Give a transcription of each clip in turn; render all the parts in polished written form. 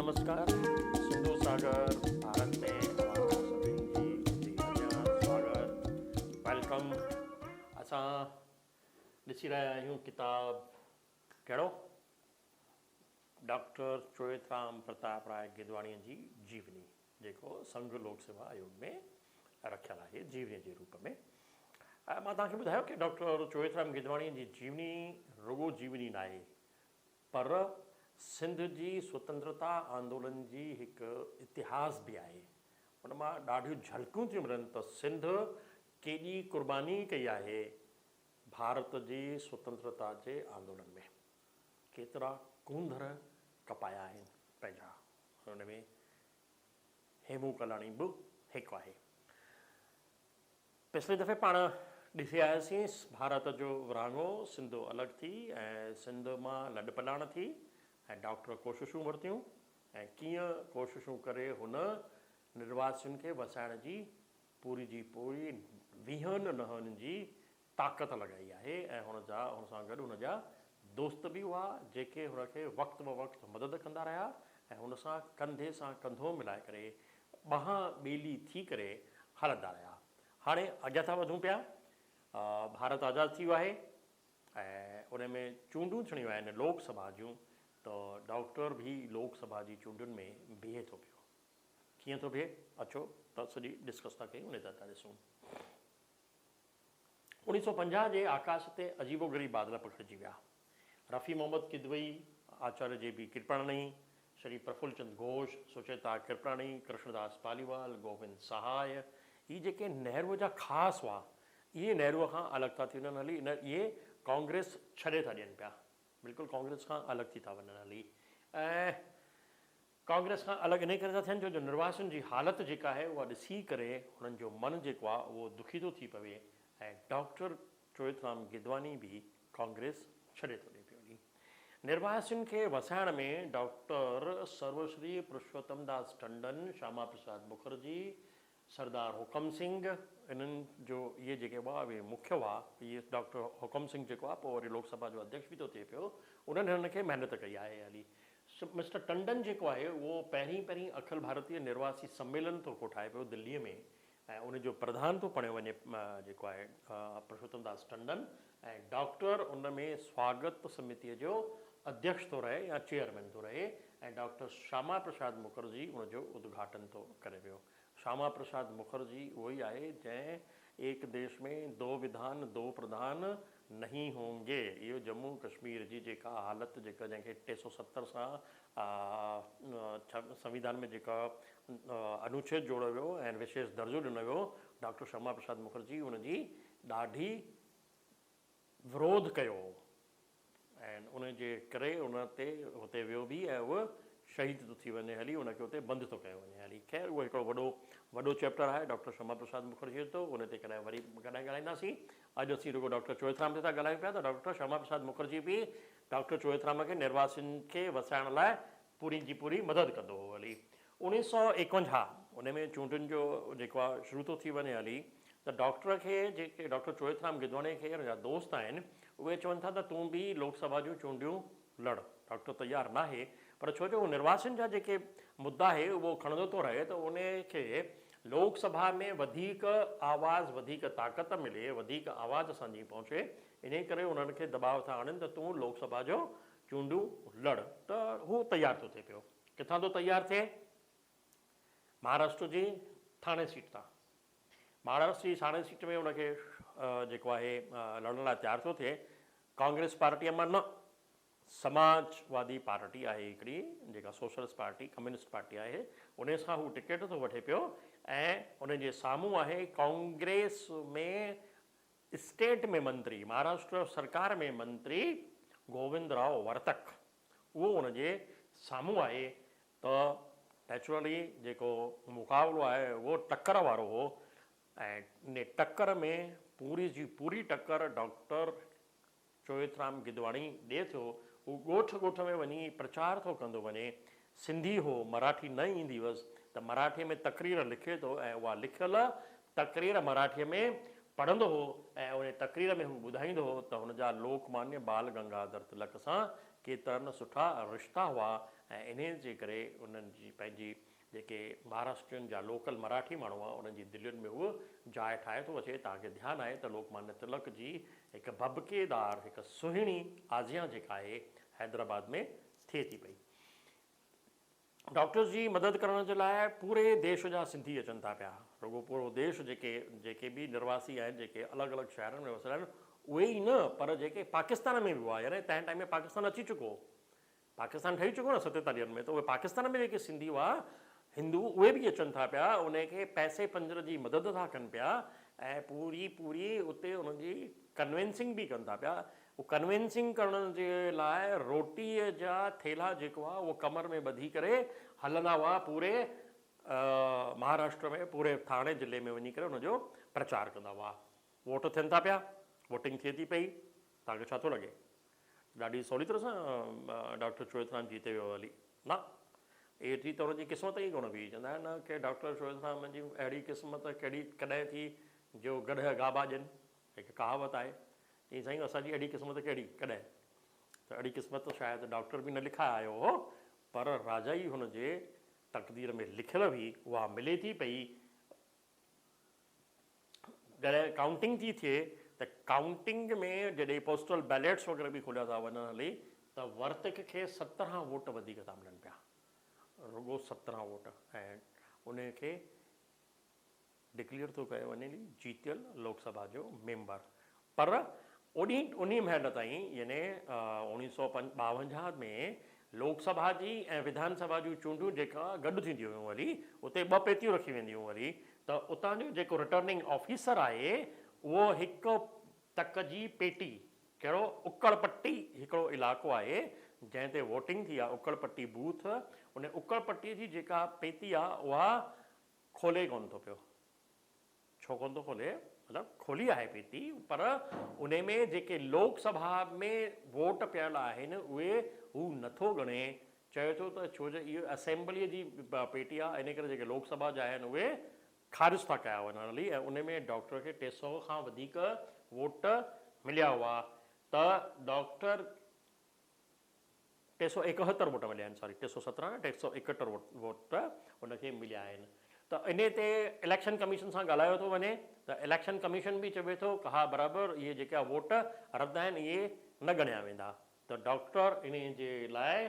नमस्कार। सिंधु सागर भारत में तव्हां सभिनी जी अञा स्वागत वेलकम। असां ॾिसी रहिया आहियूं किताब कहिड़ो डॉक्टर चोएथराम प्रताप राय गिदवाणीअ जी जीवनी, जेको संघ लोक सेवा आयोग में रखियल आहे जीवनी जे रूप में। मां तव्हांखे ॿुधायो कि डॉक्टर चोएथराम गिदवाणीअ जी जीवनी रुगो जीवनी न आहे, पर सिंध जी स्वतंत्रता आंदोलन जी हिकु इतिहास बि आहे। उन मां ॾाढियूं झलकूं थियूं मिलनि त सिंध केॾी क़ुर्बानी कई आहे भारत जी स्वतंत्रता जे आंदोलन में, केतिरा कूंदर कपाया आहिनि पंहिंजा। हुन में हेमू कलाणी बि हिकु आहे। पिछले दफ़े पाण ॾिसी आयासीं भारत जो विरहाङो, सिंध अलॻि थी ऐं सिंध मां लॾ पलाण थी ऐं डॉक्टर कोशिशूं वरितियूं ऐं कीअं कोशिशूं करे हुन निर्वासियुनि खे वसाइण जी पूरी 20 नहनि जी ताक़त लॻाई आहे। ऐं हुन सां गॾु हुन जा दोस्त बि हुआ जेके हुनखे वक़्त ब वक़्तु मदद कंदा रहिया ऐं हुन सां कंधे सां कंधो मिलाए करे ॿांह ॿेली थी करे हलंदा रहिया। हाणे अॻियां था वधूं पिया। भारत आज़ादु थी वियो आहे ऐं उन में चूंडूं थियणियूं आहिनि लोकसभा जूं, त डॉक्टर बि लोकसभा जी चूंडुनि में बीहे थो पियो। कीअं थो बीहे, अचो त सॼी डिस्कस था कयूं, उन था ॾिसूं। 1950 जे आकाश ते अजीबो ग़रीब बादल पखिड़िजी विया। रफ़ी मोहम्मद किदवई, आचार्य जे बी कृपणाणी, श्री प्रफुल्ल चंद घोष, सुचेता कृपणाणी, कृष्णदास पालीवाल, गोविंद सहाय, इहे जेके नेहरूअ जा ख़ासि हुआ, इहे नेहरूअ खां अलॻि था थी वञनि हली। इहे कांग्रेस छॾे था ॾियनि पिया, बिल्कुलु कांग्रेस खां अलॻि थी था वञनि हली। ऐं कांग्रेस खां अलॻि इन करे था थियनि छो जो निर्वासियुनि जी हालति जेका आहे उहा ॾिसी करे हुननि जो मन जेको आहे उहो दुखी थो थी पवे ऐं डॉक्टर चोएथराम गिदवाणी बि कांग्रेस छॾे थो ॾिए पियो। निर्वासियुनि खे वसाइण में डॉक्टर सर्वश्री पुरुषोत्तम दास टंडन, श्यामा प्रसाद मुखर्जी, सरदार हुकम सिंह, इन्हनि जो इहे जेके हुआ उहे मुख्य हुआ। इहे डॉक्टर हुकम सिंह जेको आहे पोइ वरी लोकसभा जो अध्यक्ष बि थो थिए पियो, उन्हनि हिनखे महिनत कई आहे हली। मिस्टर टंडन जेको आहे उहो पहिरीं अखिल भारतीय निर्वासी सम्मेलन थो कोठाए पियो दिल्लीअ में ऐं उनजो प्रधान थो बणियो वञे जेको आहे पुरुषोत्तम दास टंडन, ऐं डॉक्टर उन में स्वागत समितीअ जो अध्यक्ष थो रहे या चेयरमैन थो रहे ऐं डॉक्टर श्यामा प्रसाद मुखर्जी उनजो उद्घाटन थो करे पियो। श्यामा प्रसाद मुखर्जी उहो ई आहे जंहिं एक देश में 2 विधान 2 प्रधान नहीं होंगे, इहो जम्मू कश्मीर जी जेका हालति जेका जंहिंखे 370 सां संविधान में जेका अनुच्छेद जोड़ियो वियो ऐं विशेष दर्जो ॾिनो वियो, डॉक्टर श्यामा प्रसाद मुखर्जी उनजी ॾाढी विरोध कयो ऐं उनजे करे उन ते हुते वियो बि ऐं उहो शहीद थो थी वञे हली, उनखे हुते बंदि थो कयो वञे हली। ख़ैर उहो हिकिड़ो वॾो चैप्टर आहे डॉक्टर श्यामा प्रसाद मुखर्जी जो, उन ते कॾहिं वरी कॾहिं ॻाल्हाईंदासीं। अॼु असीं रुगो डॉक्टर चोएथराम ते था ॻाल्हायूं पिया, त डॉक्टर श्यामा प्रसाद मुखर्जी बि डॉक्टर चोएथराम खे निर्वासियुनि खे वसाइण लाइ पूरी जी पूरी मदद कंदो हो हली। 1951 उन में चूंडुनि जो जेको आहे शुरू थो थी वञे हली, त डॉक्टर खे जेके डॉक्टर चोएथराम गिदवाणी खे हुनजा दोस्त आहिनि उहे चवनि था त तूं बि लोकसभा जूं चूंडियूं लड़। डॉक्टर तयारु न आहे, पर छो जो निर्वासियुनि जा जेके मुद्दा आहे उहो खणंदो थो रहे त उनखे लोकसभा में वधीक आवाज़ वधीक ताक़त मिले, वधीक आवाज़ असांजी पहुचे, इन करे उन्हनि खे दबाव था आणनि त तूं लोकसभा जो चूंडियूं लड़। त हू तयारु थो थिए पियो। किथां थो तयारु थिए? महाराष्ट्र जी थाणे सीट तां। महाराष्ट्र जी थाणे सीट में उनखे जेको आहे लड़ण लाइ तयारु थो थिए। कांग्रेस पार्टीअ मां न, समाजवादी पार्टी आहे हिकिड़ी जेका सोशलिस्ट पार्टी कम्युनिस्ट पार्टी आहे, उन सां हू टिकट थो वठे पियो ऐं उनजे साम्हूं आहे कांग्रेस में स्टेट में मंत्री, महाराष्ट्र सरकार में मंत्री गोविंदराव वर्तक, उहो उनजे साम्हूं आहे। त नेचुरली जेको मुक़ाबिलो आहे उहो टकर वारो हो ऐं इन टकर में पूरी जी पूरी टकर डॉक्टर चोएथराम गिदवाणी ॾिए थो। हू ॻोठ में वञी प्रचार थो कंदो वञे। सिंधी हो, मराठी न ईंदी हुअसि, त मराठीअ में तकरीर लिखे थो ऐं उहा लिखियल तकरीर मराठीअ में पढ़ंदो हो ऐं उन तक़रीर में हू ॿुधाईंदो हो त हुनजा लोकमान्य बाल गंगाधर तिलक सां केतिरा न सुठा रिश्ता हुआ ऐं इन जे करे उन्हनि जी पंहिंजी जेके महाराष्ट्रियनि जा लोकल मराठी माण्हू आहे उन्हनि जी दिलियुनि में उहो जाइ ठाहे थो अचे। तव्हांखे ध्यानु आहे त लोकमान्य तिलक जी हिकु भभकेदार हिकु सुहिणी आज़िया जेका आहे हैदराबाद में थिए थी पई। डॉक्टर्स जी मदद करण जे लाइ पूरे देश जा सिंधी अचनि था पिया, रुगो पूरो देश जेके बि निर्वासी आहिनि जेके अलॻि अलॻि शहरनि में वसियल आहिनि उहे ई न पर जेके पाकिस्तान में बि हुआ, यानी तंहिं टाइम में पाकिस्तान अची चुको, पाकिस्तान ठही चुको न 47 में, त उहे पाकिस्तान में जेके सिंधी हुआ हिंदू उहे बि अचनि था पिया, उनखे पैसे पंजर जी मदद था कनि पिया ऐं पूरी उते उनजी कन्विंसिंग बि कनि था पिया। उहो कन्विंसिंग करण जे लाइ रोटीअ जा थेला जेको आहे उहो कमर में ॿधी करे हलंदा हुआ पूरे महाराष्ट्र में, पूरे थाणे ज़िले में वञी करे हुनजो प्रचार कंदा हुआ। वोट थियनि था पिया, वोटिंग थिए थी पई, तव्हांखे छा थो लॻे ॾाढी सवली तरह सां डॉक्टर चोइथराम जीते वियो हली? न, एतिरी त हुनजी क़िस्मत ई कोन हुई। चवंदा आहिनि न की डॉक्टर चोइथराम जी अहिड़ी क़िस्मत कॾहिं थी जो गॾ गाबा ॼनि, हिकु कहावत आहे। चई साईं असांजी अहिड़ी क़िस्मत कहिड़ी कॾहिं, त अहिड़ी क़िस्मत शायदि डॉक्टर बि न लिखाए आयो हो, पर राजा ई हुनजे तक़दीर में लिखियल हुई उहा मिले थी पई। जॾहिं काउंटिंग थी थिए त काउंटिंग में जॾहिं पोस्टल बैलेट्स वग़ैरह बि खोलिया था वञनि हली त वर्तक खे 17 वोट वधीक था मिलनि पिया, रुगो 17 वोट, ऐं उनखे डिक्लेयर थो कयो वञे जीतियल लोकसभा जो मेंबर। पर उन महिल ताईं यानी 1952 में लोकसभा जी ऐं विधानसभा जूं चूंडूं जेका गॾु थींदियूं हुयूं वरी उते 2 पेतियूं रखी वेंदियूं वरी, त उतां जो जेको रिटर्निंग ऑफिसर आहे उहो हिकु तक जी पेटी, कहिड़ो उकड़पट्टी हिकिड़ो इलाइक़ो आहे जंहिं ते वोटिंग थी आहे, उकड़पट्टी बूथ, उन उकड़पट्टीअ जी जेका पेती आहे उहा खोले कोन थो पियो। छो कोन थो खोले, मतिलबु खोली आहे पेती, पर उन में जेके लोकसभा में वोट पियल आहिनि उहे हू नथो ॻणे। चए थो त छो जो इहो असेंबलीअ जी पेटी आहे, इन करे जेके लोकसभा जा आहिनि उहे ख़ारिज था कया वञनि हली, ऐं उन में डॉक्टर खे 300 खां वधीक वोट मिलिया हुआ। त डॉक्टर 371 वोट मिलिया आहिनि, सॉरी 317 न 371 वोट उनखे मिलिया आहिनि। त इन ते इलेक्शन कमीशन सां ॻाल्हायो थो वञे, त इलेक्शन कमीशन बि चवे थो कहा बराबरि इहे जेका वोट रद्द आहिनि इहे न ॻणिया वेंदा। त डॉक्टर इन जे लाइ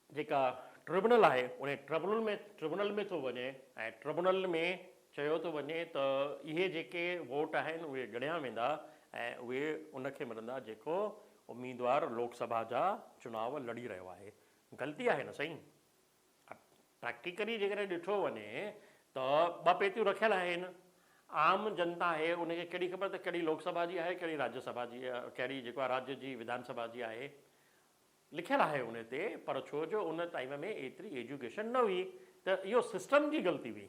जेका ट्रिब्यूनल आहे उन ट्रिब्यूनल में थो वञे, ऐं ट्रिब्यूनल में चयो थो वञे त इहे जेके वोट आहिनि उहे ॻणिया वेंदा ऐं उहे उनखे मिलंदा जेको उम्मीदवार लोकसभा जा चुनाव लड़ी रहियो आहे। ग़लती आहे न साईं, प्रैक्टिकली जेकॾहिं ॾिठो वञे त 2 पेतियूं रखियल आहिनि, आम जनता आहे उनखे कहिड़ी ख़बर त कहिड़ी लोकसभा जी आहे कहिड़ी राज्यसभा जी, कहिड़ी जेको आहे राज्य जी विधानसभा जी आहे, लिखियलु आहे उन ते, पर छो जो उन टाइम में एतिरी एजुकेशन न हुई, त इहो सिस्टम जी ग़लती हुई,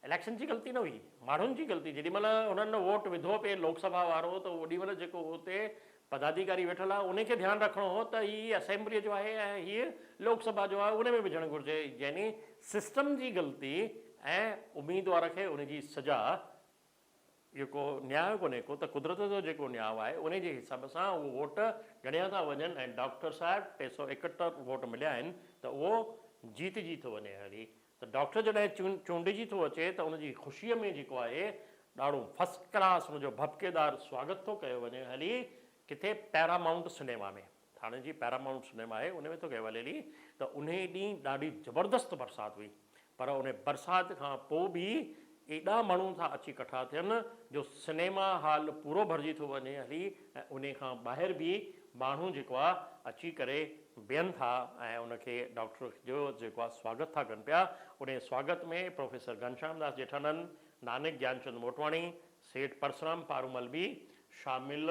इलेक्शन जी ग़लती न हुई, माण्हुनि जी ग़लती। जेॾीमहिल हुननि वोट विधो पिए लोकसभा वारो त ओॾीमहिल जेको उते पदाधिकारी वेठल आहे उनखे ध्यानु रखिणो हो त हीअ असेंबलीअ जो आहे ऐं हीअ लोकसभा जो आहे, उन में विझणु घुरिजे। यानी सिस्टम जी ग़लती ऐं उम्मीदवार खे उनजी सज़ा, इहो को न्याय कोन्हे को, त कुदरत जो जेको न्याय आहे उन जे हिसाब सां उहो वोट ॻणिया था वञनि, ऐं डॉक्टर साहिबु 371 वोट मिलिया आहिनि त उहो जीतजी थो वञे हली। त डॉक्टर जॾहिं चूंडिजी थो अचे त उनजी ख़ुशीअ में जेको आहे ॾाढो फस्ट क्लास उनजो भपकेदार स्वागत थो कयो वञे हली, किथे पैरामाउंट सिनेमा में, थाणे जी पैरामाउंट सिनेमा आहे उन में थो कयो हले हली। त उन ॾींहुं ॾाढी ज़बरदस्त बरसाति हुई, पर उन बरसाति खां पोइ बि एॾा माण्हू था अची इकट्ठा थियनि जो सिनेमा हॉल पूरो भरिजी थो वञे हली, ऐं उन खां ॿाहिरि बि माण्हू जेको आहे अची करे बीहनि था ऐं उनखे डॉक्टर जो जेको आहे स्वागत था कनि पिया। उन स्वागत में प्रोफेसर घनश्याम दास जेठानंद, नानक ज्ञानचंद मोटवाणी, सेठ परसराम पारूमल बि शामिल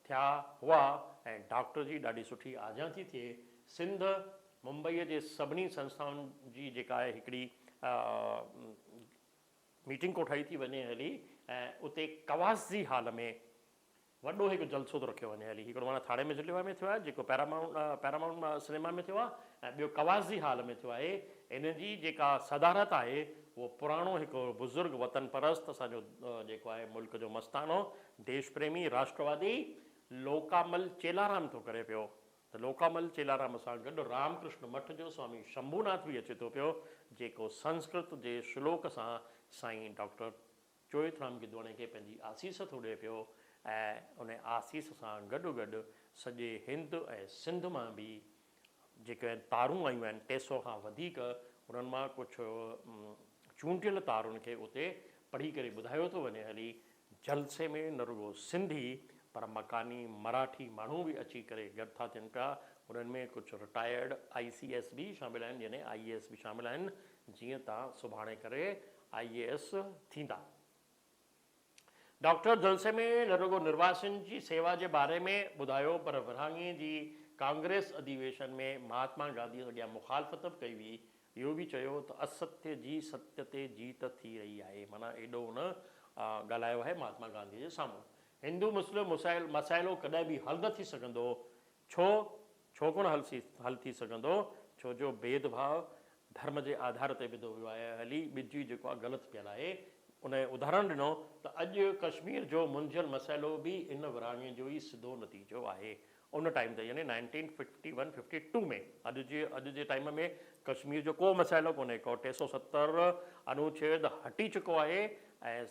थिया हुआ, ऐं डॉक्टर जी ॾाढी सुठी आज़िया थी थिए। सिंध मुंबईअ जे सभिनी संस्थाउनि जी जेका आहे हिकिड़ी मीटिंग कोठाई थी वञे हली, ऐं उते कवासी हॉल में वॾो हिकु जलसो थो रखियो वञे हली। हिकिड़ो माना थाणे में ज़िले में थियो आहे जेको पैरामाउंट सिनेमा में थियो आहे, ऐं ॿियो कवासी हॉल में थियो आहे। इन जी जेका सदारत आहे उहो पुराणो हिकु बुज़ुर्ग वतन परस्त असांजो जेको आहे मुल्क जो मस्तानो देश प्रेमी राष्ट्रवादी लोकामल चेलाराम थो करे पियो। त लोकामल चेलाराम सां गॾु रामकृष्ण मठ जो स्वामी शंभूनाथ बि अचे थो पियो, जेको संस्कृत जे श्लोक सां साईं डॉक्टर चोइथराम गिदवाणी खे पंहिंजी आसीस थो ॾिए पियो। ऐं उन आसीस सां गॾु गॾु सॼे हिंद ऐं सिंध मां बि जेके तारूं आयूं आहिनि 300 खां वधीक, उन्हनि मां कुझु चूंडियल तारुनि खे उते पढ़ी करे ॿुधायो थो वञे हली। जलसे में न रुगो सिंधी पर मकानी मराठी माण्हू बि अची करे गॾु था थियनि पिया। उन्हनि में कुझु रिटायर्ड ICS बि शामिल आहिनि, यानी IAS बि शामिल आहिनि, जीअं तव्हां सुभाणे करे IAS थींदा। डॉक्टर जलसे में न रुगो निर्वासन जी सेवा जे बारे में ॿुधायो, पर विरहाङे जी कांग्रेस अधिवेशन में महात्मा गांधी अॻियां मुखालफ़त बि कई हुई। इहो बि चयो त असत्य जी सत्य ते जीत थी रही आहे, माना एॾो हुन ॻाल्हायो आहे महात्मा गांधी जे साम्हूं। हिंदू मुस्लिम मसाइलो कॾहिं बि हल न थी सघंदो। छो कोन हल थी सघंदो? छो जो भेदभाव धर्म जे आधार ते विधो वियो आहे हली, ॿिजी जेको आहे ग़लति पियल आहे। उन जो उदाहरण ॾिनो त अॼु कश्मीर जो मुंझियल मसइलो बि इन विरहाङे जो ई सिधो नतीजो आहे। उन टाइम ते यानी 1951-52 में अॼु जे टाइम में कश्मीर जो को मसइलो कोन्हे को। 370 अनुच्छेद हटी चुको आहे ऐं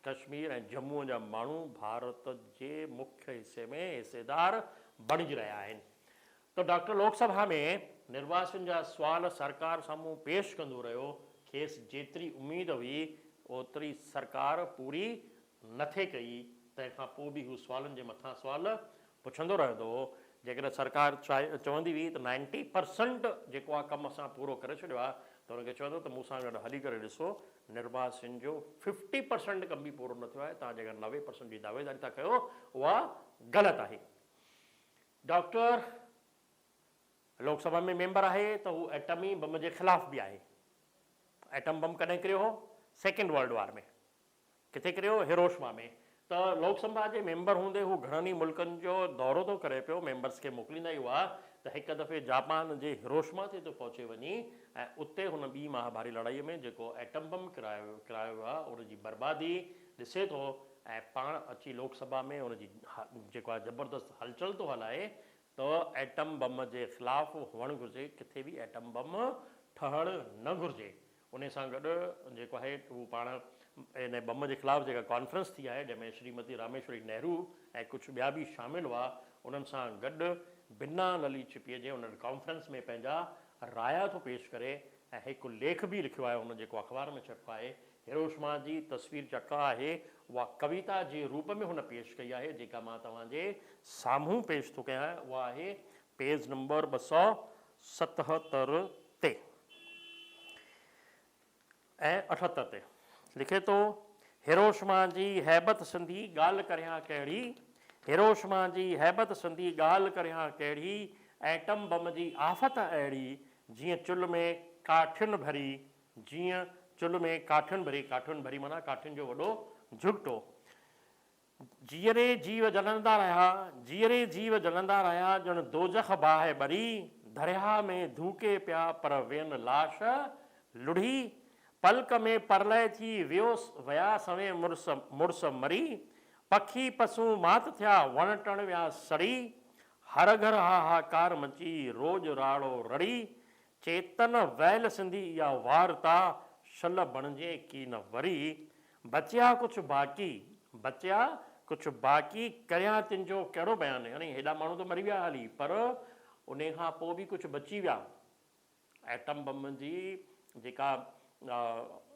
कश्मीर ऐं जम्मू जा माण्हू भारत जे मुख्य हिसे में हिसेदार बणिजी रहिया आहिनि। त डॉक्टर लोकसभा में निर्वाचन जा सुवाल सरकार साम्हूं पेश कंदो रहियो। खेसि जेतिरी उमेद हुई ओतिरी सरकार पूरी नथे कई। तंहिंखां पोइ बि हू सुवालनि जे मथां सुवाल पुछंदो रहंदो हो। जेकॾहिं सरकार चवंदी हुई त 90% जेको आहे कमु असां पूरो करे छॾियो आहे, त हुनखे चवंदो त मूंसां गॾु हली करे ॾिसो निर्वाचन जो 50% कमु बि पूरो न थियो आहे। तव्हां जेका 90% जी दावेदारी था कयो उहा ग़लति आहे। डॉक्टर लोकसभा में मेंबर आहे त हू एटमी बम जे ख़िलाफ़ बि आहे। एटम बम कॾहिं किरियो हो? सेकेंड वर्ल्ड वार में। किथे किरियो? हिरोशिमा में। त लोकसभा जे मेंबर हूंदे हू घणनि ई मुल्कनि जो दौरो थो करे पियो, मेंबर्स खे मोकिलींदा ई हुआ। त हिकु दफ़े जापान जे हिरोशिमा ते थो पहुचे वञी ऐं उते हुन ॿी महाभारी लड़ाईअ में जेको एटम बम किरायो आहे उनजी बर्बादी ॾिसे थो ऐं पाण अची लोकसभा में उनजी जेको आहे ज़बरदस्त हलचल थो हलाए त एटम बम जे ख़िलाफ़ु हुअणु घुरिजे, किथे बि एटम बम ठहणु न घुरिजे। उन सां गॾु जेको आहे हू पाण इन बम जे ख़िलाफ़ु जेका कॉन्फ्रेंस थी आहे जंहिंमें श्रीमती रामेश्वरी नेहरू ऐं कुझु ॿिया बि शामिल हुआ, उन्हनि सां गॾु बिना लली छिपीअ जे उन्हनि कॉन्फ्रेंस में पंहिंजा राया थो पेश करे ऐं हिकु लेख बि लिखियो आहे हुन जेको अख़बार में छपियो आहे। हिरोशिमा जी तस्वीर जेका आहे उहा कविता जे रूप में हुन पेश कई आहे, जेका मां तव्हांजे साम्हूं पेश थो कयां। उहा आहे पेज नंबर 277 ते ऐं 78 ते। लिखे थो, हिरोशिमा जी हैबत सिंधी ॻाल्हि करियां कहिड़ी, हिरोशिमा जी हैबत सिंधी ॻाल्हि करियां कहिड़ी, एटम बम जी आफ़त अहिड़ी, जीअं चुल्ह में काठियुनि भरी, जीअं चुल्ह में काठियुनि भरी माना काठियुनि जो वॾो झुगिटो। जीअरे जीव जलंदा रहिया ॼण दोज़ख बाहि ॿरी, दरिया में धूके पिया पर वेन लाश लुढ़ी, पलक में परलय थी विया सवे मुड़स मरी, पखी पशु मात थिया वण टण विया सड़ी, हर घर हाहाकार मची रोज राड़ो रड़ी, चेतन वैल सिंधी इहा वारता शल बणिजे की न वरी, बचिया कुझु बाक़ी करियां तिन जो कहिड़ो बयानु। यानी हेॾा माण्हू त मरी विया हली, पर उन खां पोइ बि कुझु बची विया। एटम बम जी जेका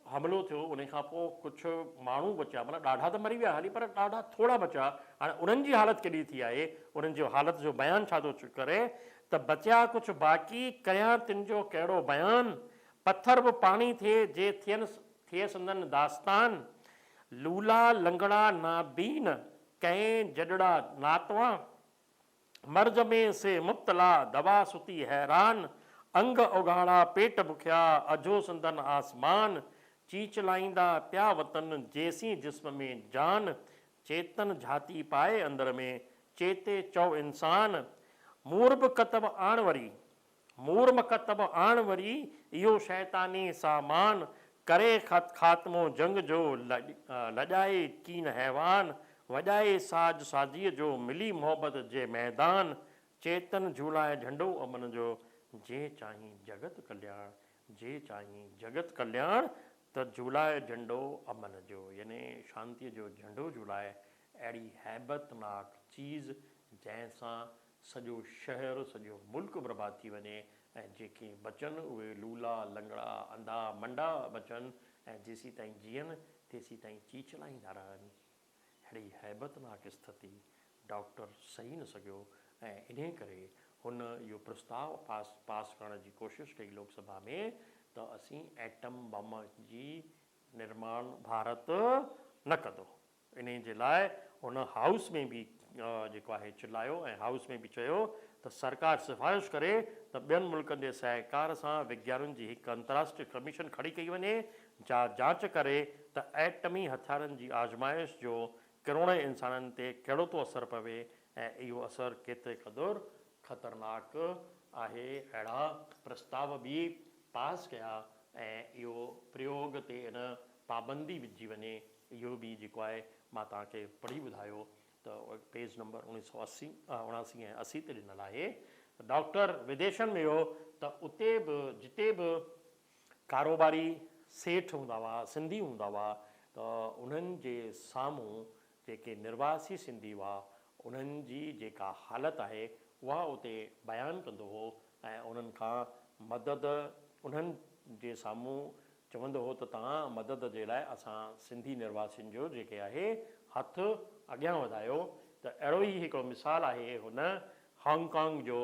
हमिलो थियो उन खां पोइ कुझु माण्हू बचिया, माना ॾाढा त मरी विया हली पर ॾाढा थोरा बचिया। हाणे उन्हनि जी हालति केॾी थी आहे, उन्हनि जो हालति जो बयानु छा थो करे त बचिया कुझु बाक़ी करियां तिन जो कहिड़ो बयानु, पथर बि पाणी थिए थिए संदन दास्तान, लूला लंगड़ा नाबीन कंहिं जॾड़ा नातवा, मर्ज में से मुब्तला दवा सुती हैरान, अंग उघाड़ा पेट बुखिया अजो संदन आसमान, चीचलाईंदा पिया वतन जेसी जिस्म में जान, चेतन झाती पाए अंदर में चेते चौ इंसान, मूर्ब कतब आण वरी इहो शैतानी सामान, करे ख़ात्मो जंग जो, लॼाए कीन हैवान, वॼाए साज साजीअ जो, मिली मोहबत जे मैदान, चेतन झूलाए झंडो अमन जो, जे चाहीं जगत कल्याण, जे चाहीं जगत कल्याण, त झूलाए झंडो अमन जो, यानी शांतीअ जो झंडो झूलाए। अहिड़ी हैबतनाक चीज़ जंहिंसां सॼो शहर सॼो मुल्क बर्बाद थी वञे, ऐं जेके बचनि उहे लूला लंगड़ा अंधा मंडा बचनि, ऐं जेसीं ताईं जीअनि तेसीं ताईं चीचलाईंदा रहनि। अहिड़ी हैबतनाक स्थिति डॉक्टर सही न सघियो, ऐं इन करे हुन इहो प्रस्ताव पास करण जी कोशिशि कई लोकसभा में, त असीं एटम बम जी निर्माण भारत न कंदो। इन जे लाइ हुन हाउस में बि जेको आहे चिलायो, ऐं हाउस में बि चयो त सरकार सिफ़ारिश करे त ॿियनि मुल्कनि जे सहकार सां विज्ञानियुनि जी हिकु अंतर्राष्ट्रीय कमीशन खड़ी कई वञे, जांच करे त एटमी हथियारनि जी आज़माइश जो करोड़े इंसाननि ते कहिड़ो थो असरु पवे, ऐं इहो असरु केतिरे क़दुरु ख़तरनाक आहे। अहिड़ा प्रस्ताव बि पास कया, ऐं इहो प्रयोग ते इन पाबंदी विझी वञे। इहो बि जेको आहे मां तव्हांखे पढ़ी ॿुधायो, त पेज नंबर 79 ऐं 80 ते ॾिनल आहे। डॉक्टर विदेशनि में हो त उते बि जिते बि कारोबारी सेठ हूंदा हुआ, सिंधी हूंदा हुआ, त उन्हनि जे साम्हूं जेके निर्वासी सिंधी हुआ, उन्हनि जी जेका हालत आहे उहा उते बयानु कंदो हो, ऐं उन्हनि खां मदद, उन्हनि जे साम्हूं चवंदो हो त तव्हां मदद जे लाइ असां सिंधी निर्वासियुनि जो जेके आहे हथु अॻियां वधायो। त अहिड़ो ई हिकिड़ो मिसाल आहे हुन हांगकांग जो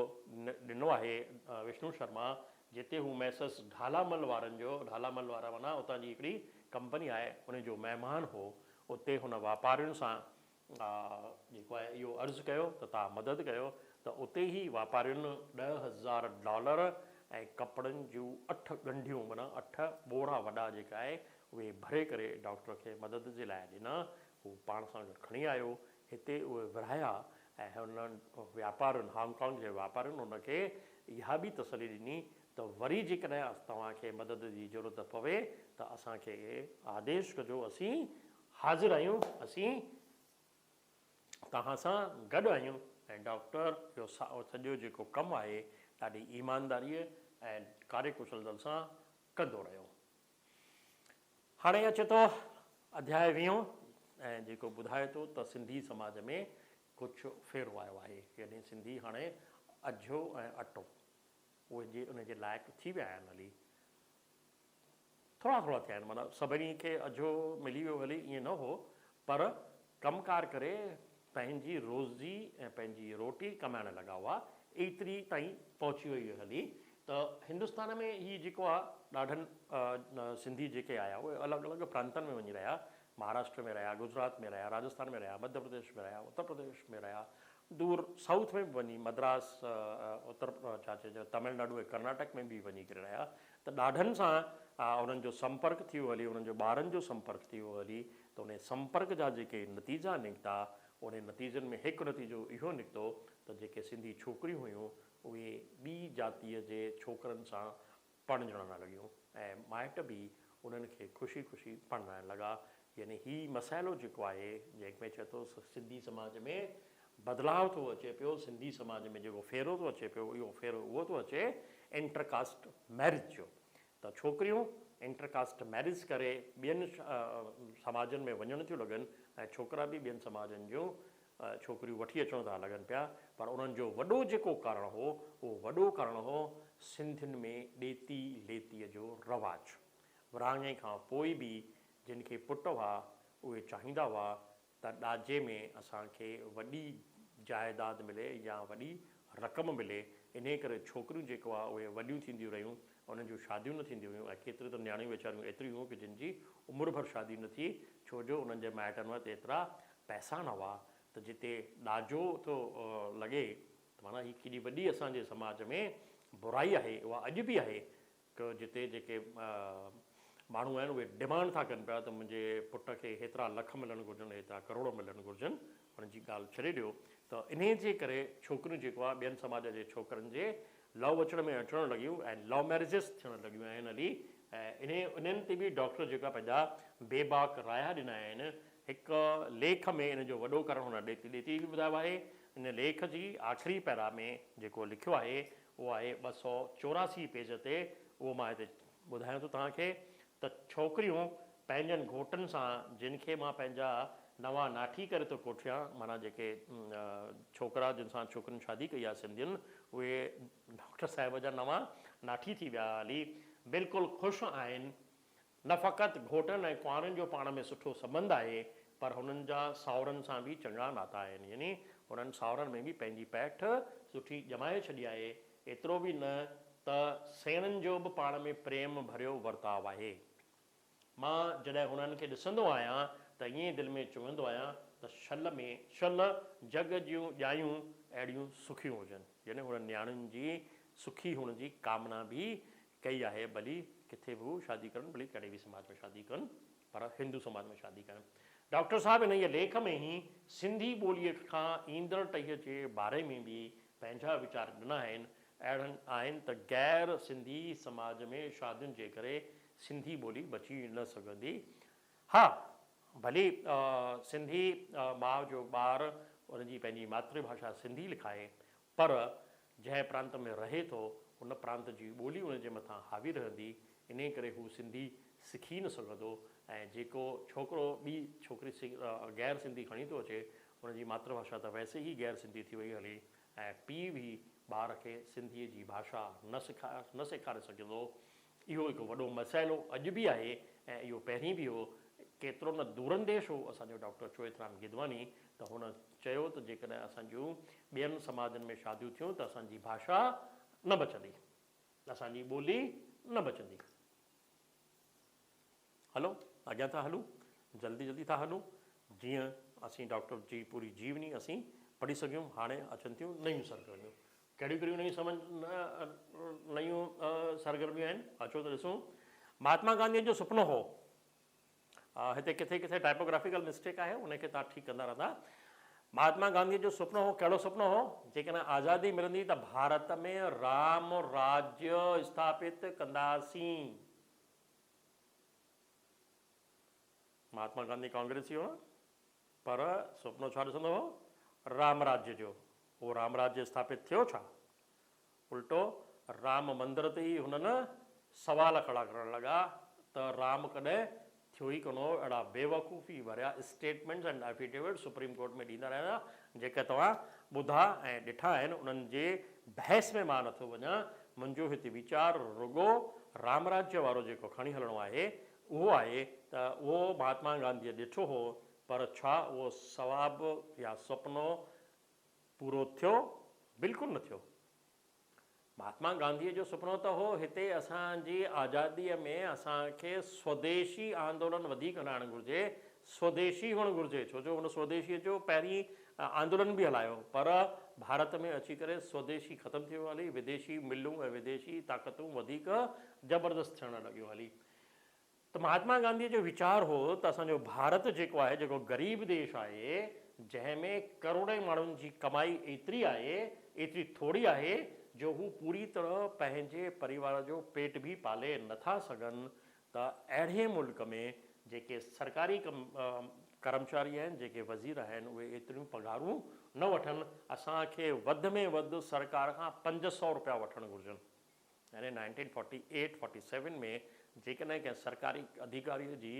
ॾिनो आहे विष्णु शर्मा, जिते हू मैसस ढालामल वारनि जो, ढालामल वारा माना उतां जी हिकिड़ी कंपनी आहे, उनजो महिमान हो। उते हुन वापारियुनि सां जेको आहे इहो अर्ज़ु कयो त तव्हां मदद कयो, त उते ई वापारियुनि $10,000 ऐं कपिड़नि जूं 8 ॻंढियूं माना 8 ॿोरा वॾा जेका आहे उहे भरे करे डॉक्टर खे मदद जे लाइ ॾिना। हू पाण सां गॾु खणी आयो, हिते उहे विरहाया, ऐं हुननि वापारियुनि, हांगकांग जे वापारियुनि हुनखे इहा बि तसली ॾिनी त वरी जेकॾहिं तव्हांखे मदद जी ज़रूरत पवे त असांखे आदेश कजो, असीं हाज़िर आहियूं, असीं तव्हां सां गॾु आहियूं। ऐं डॉक्टर जो सॼो जेको कमु आहे ॾाढी ईमानदारीअ ऐं कार्यकुशलता सां कंदो रहियो। हाणे अचे थो अध्याय 20, ऐं जेको ॿुधाए थो त सिंधी समाज में कुझु फेरो आयो आहे, यानी सिंधी हाणे अझो ऐं अटो उहे उनजे लाइक़ु थी विया आहिनि। हली थोरा थिया आहिनि, माना सभिनी खे अझो मिली वियो, हली ईअं न हो, पर कमकार करे पंहिंजी रोज़ी ऐं पंहिंजी रोटी कमाइण लॻा हुआ, एतिरी ताईं पहुची वई हुई। हली त हिंदुस्तान में हीउ जेको आहे ॾाढनि सिंधी जेके आया उहे अलॻि अलॻि प्रांतनि में वञी रहिया, महाराष्ट्र में रहिया, गुजरात में रहिया, राजस्थान में रहिया, मध्य प्रदेश में रहिया, उत्तर प्रदेश में रहिया, दूर साउथ में बि वञी मद्रास, उत्तर छा चइजे तमिलनाडु ऐं कर्नाटक में बि वञी करे रहिया। त ॾाढनि सां उन्हनि जो संपर्क थी वियो हली, उन्हनि जो ॿारनि जो संपर्क थी वियो हली, त उन संपर्क जा जेके नतीजा निकिता, उन नतीजनि में हिकु नतीजो इहो निकितो त जेके सिंधी छोकिरियूं हुयूं उहे ॿी जातीअ जे छोकिरनि सां पढ़जण न लॻियूं, ऐं माइट बि उन्हनि खे ख़ुशी ख़ुशी पढ़ाइण लॻा। यानी हीउ मसइलो जेको आहे जंहिंमें चए थो सिंधी समाज में बदिलाव थो अचे पियो, सिंधी समाज में जेको फेरो थो अचे पियो, इहो फेरो उहो थो अचे इंटरकास्ट मैरिज जो। त छोकिरियूं इंटरकास्ट मैरिज करे ॿियनि समाजनि में वञण थियूं लॻनि, ऐं छोकिरा बि ॿियनि समाजनि जूं छोकिरियूं वठी अचण था लॻनि पिया। पर उन्हनि जो वॾो जेको कारण हो, उहो वॾो कारण हो सिंधियुनि में ॾेती लेतीअ जो रवाजु। विरहाङे खां पोइ बि जिन खे पुट हुआ उहे चाहींदा हुआ त ॾाजे में असांखे वॾी जाइदाद मिले या वॾी रक़म मिले, इन करे छोकिरियूं जेको आहे उहे वॾियूं थींदियूं रहियूं, उन्हनि जूं शादियूं न थींदियूं हुयूं, ऐं केतिरियूं त नियाणियूं वीचारियूं एतिरियूं हुयूं की जिन जी उमिरि भर शादी न थी, छो जो उन्हनि जे माइटनि वटि एतिरा पैसा न हुआ। त जिते ॾाजो थो लॻे, माना हीअ केॾी वॾी असांजे समाज में बुराई आहे, उहा अॼु बि आहे, की जिते जेके माण्हू आहिनि उहे डिमांड था कनि पिया त मुंहिंजे पुट खे हेतिरा लख मिलणु घुरिजनि, हेतिरा करोड़ मिलणु घुरिजनि, हुनजी ॻाल्हि छॾे ॾियो। त इन जे करे छोकिरियूं जेको आहे ॿियनि समाज जे छोकिरनि जे लव अचण में अचणु लॻियूं, ऐं लव मैरिजिस थियणु लॻियूं आहिनि हली, इन्हनि ते बि डॉक्टर जेका पंहिंजा बेबाक राया ॾिना आहिनि। हिकु लेख में इन जो वॾो करणु हुन ॾेती बि ॿुधायो आहे। इन लेख जी आख़िरी पैरा में जेको लिखियो आहे उहो आहे 284 पेज ते। उहो मां हिते ॿुधायां थो तव्हांखे त छोकिरियूं पंहिंजनि घोटनि सां, जिन खे मां पंहिंजा नवां नाठी करे थो कोठियां, माना जेके छोकिरा जिन सां छोकिरियुनि शादी कई आहे सिंधियुनि, उहे डॉक्टर साहिब जा नवां नाठी थी विया हली, बिल्कुलु ख़ुशि आहिनि। न फ़क़ति घोटनि ऐं कुंवारनि जो पाण में सुठो संबंध आहे, पर हुननि जा साहुरनि सां बि चङा नाता आहिनि। यानी हुननि साहुरनि में बि पंहिंजी पैठ सुठी ॼमाए छॾी आहे। एतिरो बि न त सेणनि जो बि पाण में प्रेम भरियो वर्ताव आहे। मां जॾहिं हुननि खे ॾिसंदो आहियां त ईअं दिलि में चवंदो आहियां त शल जग जूं ॼायूं अहिड़ियूं सुखियूं हुजनि। यानी हुननि न्याणियुनि जी सुखी हुअण जी कामना बि कई आहे, भली किथे बि शादी कनि, भली कहिड़े बि समाज में शादी कनि, पर हिंदू समाज में शादी कनि। डॉक्टर साहिबु इन इहे लेख में ई सिंधी ॿोलीअ खां ईंदड़ टहीअ जे बारे में बि पंहिंजा वीचार ॾिना आहिनि। अहिड़नि आहिनि त गैर सिंधी समाज में शादियुनि जे करे सिंधी ॿोली बची न सघंदी। हा, भली सिंधी माउ जो ॿारु उनजी पंहिंजी मातृभाषा सिंधी लिखाए, पर जंहिं प्रांत में रहे थो उन प्रांत जी ॿोली उनजे मथां हावी रहंदी। इन करे हू सिंधी सिखी न सघंदो। ऐं जेको छोकिरो ॿी छोकिरी गैर सिंधी खणी थो अचे, उनजी मातृभाषा त वैसे ई गैर सिंधी थी वई हली, ऐं पीउ बि ॿार खे सिंधीअ जी भाषा न सेखारे सघंदो। इहो हिकु वॾो मसइलो अॼु बि आहे, ऐं इहो पहिरीं बि हो। केतिरो न दूरंदेश हो असांजो डॉक्टर चोएतराम गिदवानी, त हुन चयो त जेकॾहिं असांजूं ॿियनि समाजनि में शादियूं थियूं त असांजी भाषा न बचंदी, असांजी ॿोली न बचंदी। हलो अॻियां था हलूं, जल्दी था हलूं, जीअं असीं डॉक्टर जी पूरी जीवनी असीं पढ़ी सघूं। हाणे अचनि थियूं नयूं सरगर्मियूं। कहिड़ियूं कहिड़ियूं नयूं सरगर्मियूं आहिनि, अचो त ॾिसूं। महात्मा गांधीअ जो सुपिनो हो, हिते किथे किथे टाइपोग्राफिकल मिस्टेक आहे, उनखे तव्हां ठीकु कंदा रहंदा। महात्मा गांधीअ जो सुपिनो हो, कहिड़ो सुपिनो हो? जेकॾहिं आज़ादी मिलंदी त भारत में राम राज्य स्थापित कंदासीं। महात्मा गांधी कांग्रेसी हो न, पर सुपिनो छा ॾिसंदो हो? राम राज्य जो। उहो राम राज्य स्थापित थियो छा? उल्टो राम मंदिर ते ई हुननि सवाल खड़ा करण लॻा त राम कॾहिं थियो ई कोन हो। अहिड़ा बेवकूफ़ी भरिया statements and affidavit supreme court में ॾींदा रहंदा, जेके तव्हां ॿुधा ऐं ॾिठा आहिनि। उन्हनि जे बहस में मां नथो वञा। मुंहिंजो हिते वीचार रुगो राम राज्य वारो जेको खणी हलणो आहे उहो आहे त उहो महात्मा गांधीअ ॾिठो हो, पर छा उहो सवाबु या सुपिनो पूरो थियो? बिल्कुलु न थियो। महात्मा गांधीअ जो सुपिनो त हो हिते असांजी आज़ादीअ में असांखे स्वदेशी आंदोलन वधीक हलाइणु घुरिजे, स्वदेशी हुअणु घुरिजे। छो जो हुन स्वदेशीअ जो पहिरीं आंदोलन बि हलायो, पर भारत में अची करे स्वदेशी ख़तमु थियो हली, विदेशी मिलूं ऐं विदेशी ताक़तूं वधीक ज़बरदस्त थियणु लॻियूं हली। त महात्मा गांधीअ जो वीचार हो त असांजो भारत जेको आहे, जेको ग़रीब देश आहे, जंहिंमें करोड़े माण्हुनि जी कमाई एतिरी आहे, एतिरी थोरी आहे जो हू पूरी तरह पंहिंजे परिवार जो पेट बि पाले नथा सघनि, त अहिड़े मुल्क में जेके सरकारी कर्मचारी आहिनि, जेके वज़ीर आहिनि, उहे एतिरियूं पघारूं न वठनि। असांखे वधि में वधि सरकार खां 500 रुपया वठणु घुरिजनि। यानी 1948-47 में जेकॾहिं कंहिं सरकारी अधिकारीअ जी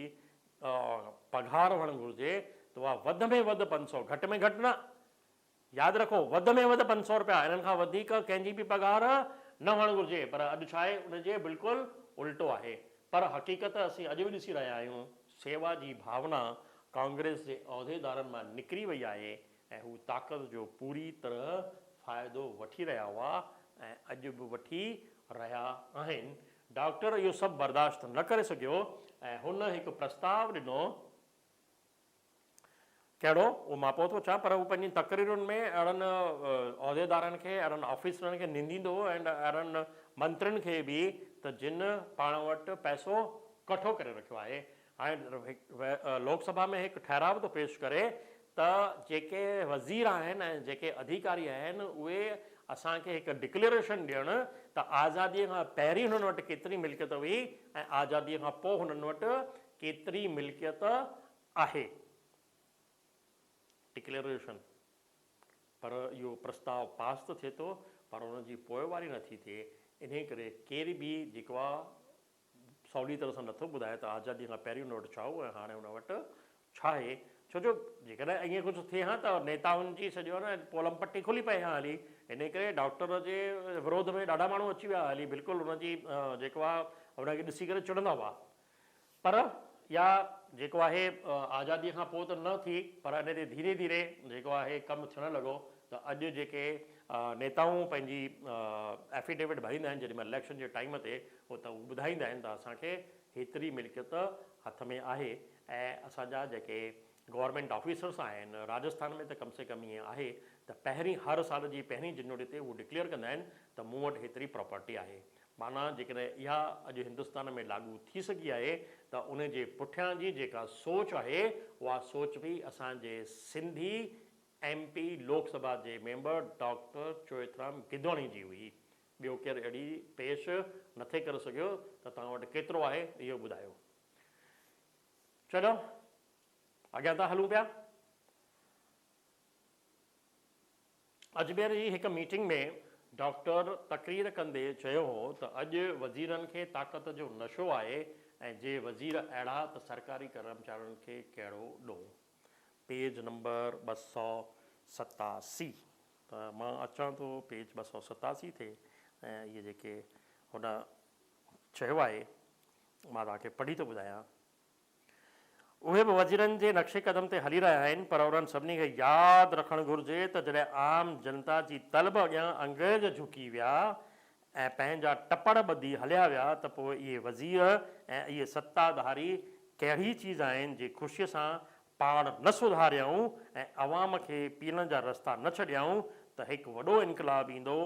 पघार हुअणु घुरिजे त उहा वधि में वधि 500, घटि में घटि न, यादि रखो, वधि में वधि 500 रुपया। इन्हनि खां वधीक कंहिंजी बि पघार न हुअणु घुरिजे। पर अॼु छा आहे, उनजे बिल्कुलु उल्टो आहे। पर हक़ीक़त असीं अॼु बि ॾिसी रहिया आहियूं, सेवा जी भावना कांग्रेस जे उहिदेदारनि मां निकिरी वई आहे, ऐं हू ताक़त जो पूरी तरह फ़ाइदो वठी रहिया हुआ ऐं अॼु बि वठी रहिया आहिनि। डॉक्टर इहो सभु बर्दाश्त न करे सघियो ऐं हुन हिकु प्रस्ताव ॾिनो। कहिड़ो उहो मां पोइ थो चवां, पर हू पंहिंजी तक़रीरुनि में अहिड़नि उहिदेदारनि खे, अहिड़नि ऑफिसरनि खे निंदींदो हो, ऐं अहिड़नि मंत्रियुनि खे बि, त जिन पाण वटि पैसो कठो करे रखियो आहे। हाणे लोकसभा में हिकु ठहराव थो पेश करे त जेके वज़ीर आहिनि ऐं जेके अधिकारी आहिनि, उहे असांखे हिकु डिक्लेरेशन ॾियणु त आज़ादीअ खां पहिरीं हुननि वटि केतिरी मिल्कियत हुई ऐं आज़ादीअ खां पोइ हुननि वटि केतिरी मिल्कियत आहे, डिक्लेरेशन। पर इहो प्रस्ताव पास त थिए थो पर हुनजी पोइवारी नथी थिए। इन करे केर बि जेको आहे सवली तरह सां नथो ॿुधाए त आज़ादीअ खां पहिरीं हुन वटि छा हो ऐं हाणे हुन वटि छा आहे। छो जो जेकॾहिं ईअं कुझु थिए हा त नेताउनि जी सॼो न पोलम पटी खुली पए हा हली। इन करे डॉक्टर जे विरोध में ॾाढा माण्हू अची विया हली, बिल्कुलु हुनजी जेको आहे हुनखे ॾिसी करे चिड़ंदा हुआ। पर या जेको आहे आज़ादीअ खां पोइ त न थी, पर इन ते धीरे धीरे जेको आहे कमु थियणु लॻो। त अॼु जेके नेताऊं पंहिंजी एफिडेविट भरींदा आहिनि जेॾीमहिल इलेक्शन जे टाइम ते, उहो त उहे ॿुधाईंदा आहिनि त असांखे हेतिरी मिल्कियत हथ में आहे। ऐं असांजा जेके गवर्नमेंट ऑफिसर्स आहिनि राजस्थान में त कम से कम ईअं आहे त पहिरीं हर साल जी पहिरीं जनवरी ते उहे डिक्लेयर कंदा आहिनि त मूं वटि हेतिरी प्रॉपर्टी आहे। माना जेकॾहिं इहा अॼु हिंदुस्तान में लागू थी सघी आहे त उन जे पुठियां जी जेका सोच आहे उहा सोच बि असांजे सिंधी MP लोकसभा जे मेंबर डॉक्टर चोएथराम गिदवाणी जी हुई। ॿियो केरु अहिड़ी पेश नथे करे सघियो त तव्हां वटि केतिरो आहे इहो ॿुधायो। चलो अॻियां था हलूं पिया। अजमेर जी हिकु मीटिंग में डॉक्टर तक़रीर कंदे चयो हो त अॼु वज़ीरनि खे ताक़त जो नशो आहे ऐं जे वज़ीर अहिड़ा त सरकारी कर्मचारियुनि खे कहिड़ो ॾोह। Page number 287। त मां अचां थो पेज 287 ते ऐं इहे जेके हुन चयो आहे मां तव्हांखे पढ़ी थो ॿुधायां। उहे बि वज़ीरनि जे नक्शे कदम ते हली रहिया आहिनि, पर उन्हनि सभिनी खे यादि रखणु घुरिजे त जॾहिं आम जनता जी तलब अॻियां अंग्रेज़ झुकी विया ऐं पंहिंजा टपड़ ॿधी हलिया विया त पोइ इहे वज़ीर ऐं इहे सत्ताधारी कहिड़ी चीज़ आहिनि जे ख़ुशीअ सां पाण न सुधारियऊं ऐं अवाम खे पीअण जा रस्ता न छॾियऊं त हिकु वॾो इनकलाब ईंदो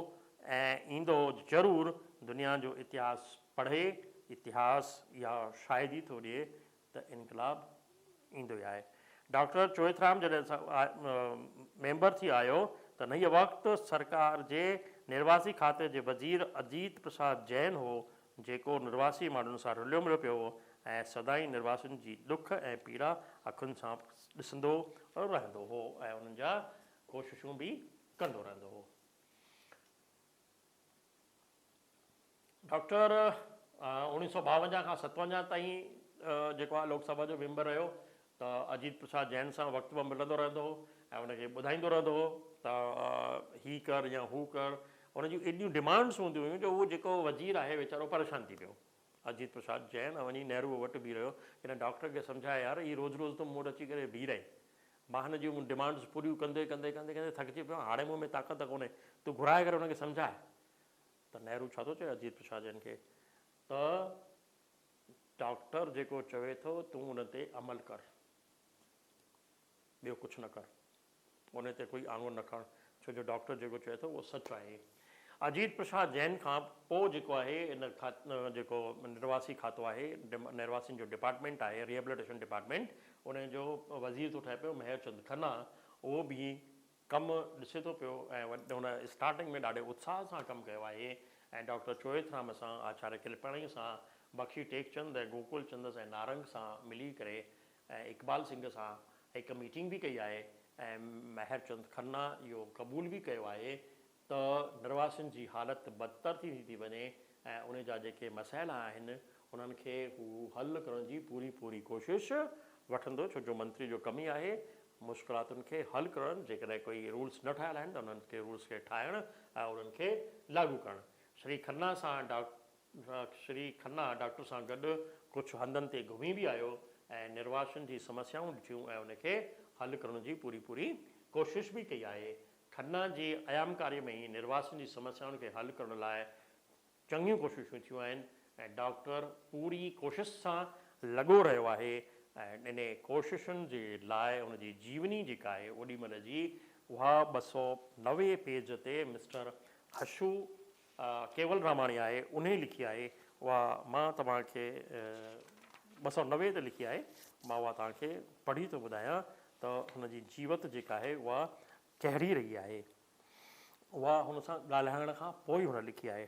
ऐं ईंदो ज़रूरु। दुनिया जो इतिहास पढ़े, इतिहास इहा शायदि थो ॾिए त इनकलाब ईंदो ई आहे। डॉक्टर चोएथराम जॾहिं मेंबर थी आयो त न इहो वक़्तु सरकार जे निर्वासी खाते जे वज़ीर अजीत प्रसाद जैन हो, जेको निर्वासी माण्हुनि सां रुलियो मिलियो पियो ऐं सदाई निर्वासियुनि जी ॾुख ऐं पीड़ा अखियुनि सां ॾिसंदो रहंदो हो ऐं उन्हनि जा कोशिशूं बि कंदो रहंदो हो। डॉक्टर 1952 खां 57 ताईं जेको आहे लोकसभा जो मेंबर रहियो त अजीत प्रसाद जैन सां वक़्तु बि मिलंदो रहंदो हो ऐं उनखे ॿुधाईंदो रहंदो हो त ही कर या हू कर। उनजी एॾियूं डिमांड्स हूंदियूं हुयूं जो उहो जेको वज़ीर आहे वीचारो परेशान थी पियो। अजीत प्रसाद जैन वञी नेहरू वटि बीह रहियो, हिन डॉक्टर खे सम्झाए यार ही रोज़ु रोज़ु तो मूं वटि अची करे बीह रहे, मां हिन जूं डिमांड्स पूरियूं कंदे कंदे कंदे कंदे थकिजी पियो, हाणे मूं में ताक़त कोन्हे, तूं घुराए करे हुनखे सम्झाए। त नेहरू छा थो चए अजीत प्रसाद जैन खे त डॉक्टर जेको चवे थो तूं उन ते अमल कर, ॿियो कुझु न कर, उन ते कोई आङुर न खण, छो जो डॉक्टर जेको चए थो उहो सच आहे। अजीत प्रसाद जैन खां पोइ जेको आहे इन जेको निर्वासी खातो आहे, निर्वासियुनि जो डिपार्टमेंट आहे, रिहेबिलिटेशन डिपार्टमेंट, उन जो वज़ीर थो ठहे पियो मेहरचंद खन्ना। उहो बि कमु ॾिसे थो पियो ऐं हुन स्टार्टिंग में ॾाढे उत्साह सां कमु कयो आहे ऐं डॉक्टर चोएथराम सां, आचार्य किलपाणी सां, बख्शी टेकचंद ऐं गोकुल चंद ऐं नारंग सां मिली करे ऐं इकबाल सिंह सां हिकु मीटिंग बि कई आहे ऐं मेहरचंद खन्ना इहो क़बूल बि कयो आहे त निर्वासियुनि जी हालति बदतर थी वञे ऐं उन जा जेके मसइला आहिनि उन्हनि खे हू हल करण जी पूरी पूरी कोशिशि वठंदो, छो जो मंत्री जो कमु ई आहे मुश्किलातुनि खे हल करणु। जेकॾहिं कोई रूल्स न ठाहियल आहिनि त उन्हनि खे रूल्स खे ठाहिणु ऐं उन्हनि खे लागू करणु। श्री खन्ना डॉक्टर सां गॾु कुझु हंधनि ते घुमी बि आयो ऐं निर्वासियुनि जी समस्याऊं ॾिठियूं ऐं उनखे हल करण जी पूरी पूरी कोशिशि बि कई आहे। खन्ना जी क़यामकारीअ में ई निर्वासियुनि जी समस्याउनि खे हल करण लाइ चङियूं कोशिशूं थियूं आहिनि ऐं डॉक्टर पूरी कोशिशि सां लॻो रहियो आहे ऐं इन कोशिशुनि जे लाइ उनजी जीवनी जेका आहे ओॾीमहिल जी उहा 290 पेज ते मिस्टर हशू केवल रामाणी आहे उन लिखी आहे। उहा मां तव्हांखे 290 ते लिखी आहे, मां उहा तव्हांखे पढ़ी थो ॿुधायां त हुनजी जीवत जेका आहे उहा कहिड़ी रही आहे। उहा हुन सां ॻाल्हाइण खां पोइ हुन लिखी आहे।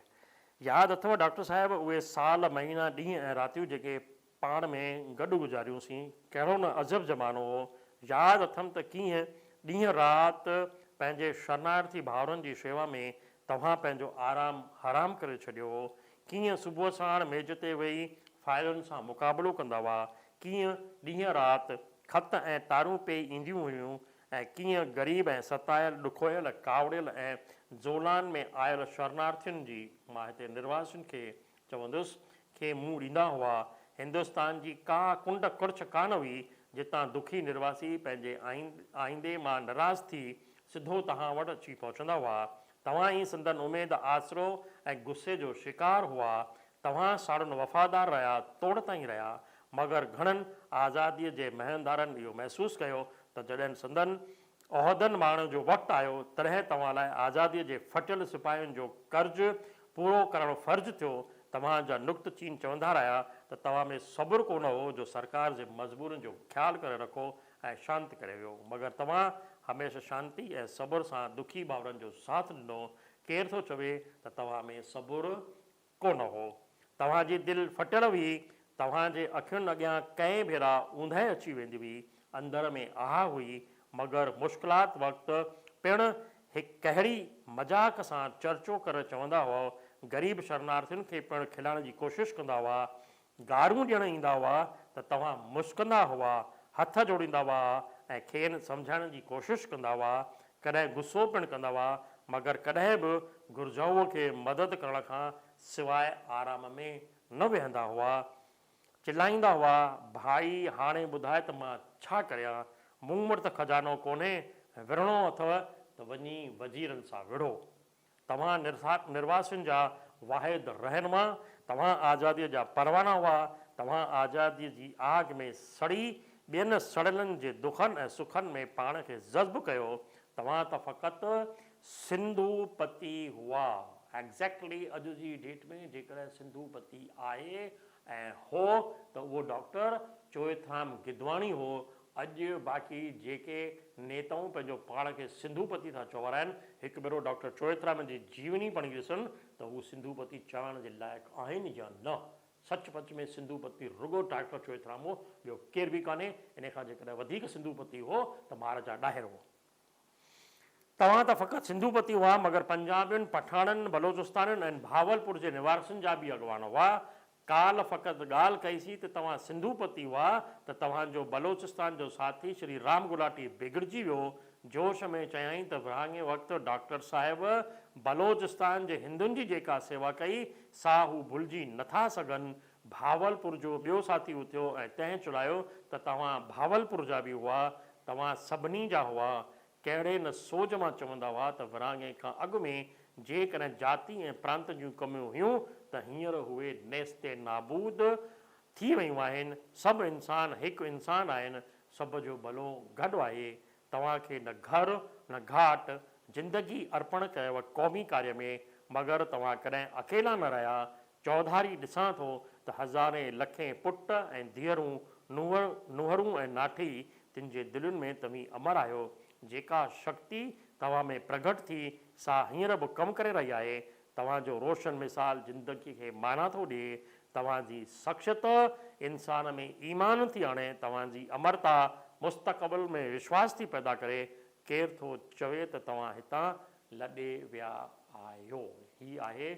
यादि अथव डॉक्टर साहिबु उहे साल महीना ॾींहं ऐं रातियूं जेके पाण में गॾु गुज़ारियूंसीं, कहिड़ो न अजब ज़मानो हो। यादि अथमि त कीअं ॾींहं राति पंहिंजे शरणार्थी भाउरनि जी शेवा में तव्हां पंहिंजो आराम हराम करे छॾियो हो। कीअं सुबुह साण मेज ते वेही फ़ाइलुनि सां मुक़ाबिलो कंदा हुआ, कीअं ॾींहं राति ख़त ऐं तारूं पेई ईंदियूं हुयूं, ऐं कीअं ग़रीब ऐं सतायल ॾुखोयल कावड़ियल ऐं ज़ोलान में आयल शरणार्थियुनि जी, मां हिते निर्वासियुनि खे चवंदुसि, खे मुंहुं ॾींदा हुआ। हिंदुस्तान जी का कुंड कुर्छ कान हुई जितां दुखी निर्वासी पंहिंजे आईंदे मां नाराज़ थी सिधो तव्हां वटि अची पहुचंदा हुआ। तव्हां ई संदन उमेद, आसरो ऐं गुस्से जो शिकार हुआ। तव्हां साड़ुनि वफ़ादार रहिया, तोड़ ताईं रहिया। मगर घणनि आज़ादीअ जे महनदारनि इहो महसूसु कयो त जॾहिं संदन उहिदनि माण्हुनि जो वक़्तु आयो, तॾहिं तव्हां लाइ आज़ादीअ जे फटियल सिपाहियुनि जो कर्ज़ु पूरो करणु फ़र्ज़ु थियो। तव्हांजा नुक़्तचीन चवंदा रहिया त तव्हां में सब्रु कोन हो जो सरकार जे मजबूरनि जो ख़्यालु करे रखो ऐं शांति करे वियो। मगर तव्हां हमेशह शांति ऐं सब्र सां दुखी भाउरनि जो साथ ॾिनो। केरु थो चवे त तव्हां में सब्रु कोन हो। तव्हांजी दिलि फटियल हुई। तव्हांजे अखियुनि अॻियां कंहिं भेरा ऊंदहि अची वेंदी हुई। अंदर में आह हुई। मगर मुश्किलात वक़्तु पिणु हिकु कहिड़ी मज़ाक सां चर्चो करे चवंदा हुआ, ग़रीब शरणार्थियुनि खे पिणु खिलाइण जी कोशिशि कंदा हुआ, गारियूं ॾियणु ईंदा हुआ त तव्हां मुस्कंदा हुआ, हथ जोड़ींदा हुआ ऐं खेनि सम्झाइण जी कोशिशि कंदा हुआ। कॾहिं गुस्सो पिणु कंदा हुआ, मगर कॾहिं बि घुर्जाऊअ खे मदद करण खां सवाइ आराम में न वेहंदा हुआ। चिलाईंदा हुआ, भाई हाणे ॿुधाए त मां छा करियां, मूं वटि त खज़ानो कोन्हे, विढ़णो अथव त वञी वज़ीरनि सां विढ़ो। तव्हां निर्वासियुनि जा वाहिद रहनुमा, तव्हां आज़ादीअ जा परवाना हुआ। तव्हां आज़ादीअ जी आग में सड़ी ॿियनि सड़ियलनि जे दुखनि ऐं सुखनि में पाण खे जज़्ब कयो। तव्हां त फ़क़ति सिंधुपति हुआ। एग्ज़ैक्टली अॼु जी डेट में जेकॾहिं सिंधुपति आहे ऐं हो त उहो डॉक्टर चोएथाम गिदवाणी हो। अॼु बाक़ी जेके नेताऊं पंहिंजो पाण खे सिंधुपति था चवराइनि, हिकु भेरो डॉक्टर चोएथराम जी जीवनी पढ़ी ॾिसनि त हू सिंधुपति चवण जे लाइक़ु आहिनि या न। सचपच में सिंधुपति रुगो डॉक्टर चोएथराम हो, ॿियो केर बि कान्हे। इन खां जेकॾहिं वधीक सिंधुपति हो त महाराजा ॾाहिर हो। तव्हां त फ़क़ति सिंधुपति हुआ, मगर पंजाबियुनि, पठाणनि, बलोचिस्ताननि ऐं भावलपुर जे निवासियुनि जा बि अॻवान हुआ। काल फ़क़ति ॻाल्हि कईसीं त तव्हां सिंधुपति हुआ त तव्हांजो बलोचिस्तान जो साथी श्री राम गुलाटी बिगड़जी वियो। जोश में चयाईं त विरहाङे वक़्तु डॉक्टर साहिबु बलोचिस्तान जे हिंदुनि जी जेका सेवा कई सा हू भुलिजी नथा सघनि। भावलपुर जो ॿियो साथी उथियो ऐं तंहिं चुलायो त तव्हां भावलपुर जा बि हुआ, तव्हां सभिनी जा हुआ। कहिड़े न सोच मां चवंदा हुआ त विरहाङे खां अॻु में जेकॾहिं जाति ऐं प्रांत जूं कमियूं हुयूं त हींअर उहे नेस्ते नाबूद थी वियूं आहिनि। सभु इंसान हिकु इंसानु आहिनि, सभ जो भलो गॾु आहे। तव्हांखे न घर न घाट ज़िंदगी अर्पण कयव क़ौमी कार्य में, मगर तव्हां कॾहिं अकेला न रहिया। चौधारी ॾिसां थो त हज़ारे लखे पुट ऐं धीअरूं, नुंहरूं ऐं नाठी, तिन जे दिलुनि में तव्हीं अमर आहियो। जेका शक्ति तव्हां में प्रगट थी सा हींअर बि कमु करे रही आहे। तव्हांजो रोशन मिसाल ज़िंदगी खे माना थो ॾिए। तव्हांजी शख़्सियत इंसान में ईमान थी आणे। तव्हांजी अमरता मुस्तक़बिल में विश्वास थी पैदा करे। केरु थो चवे त तव्हां हितां लॾे विया आहियो। हीअ आहे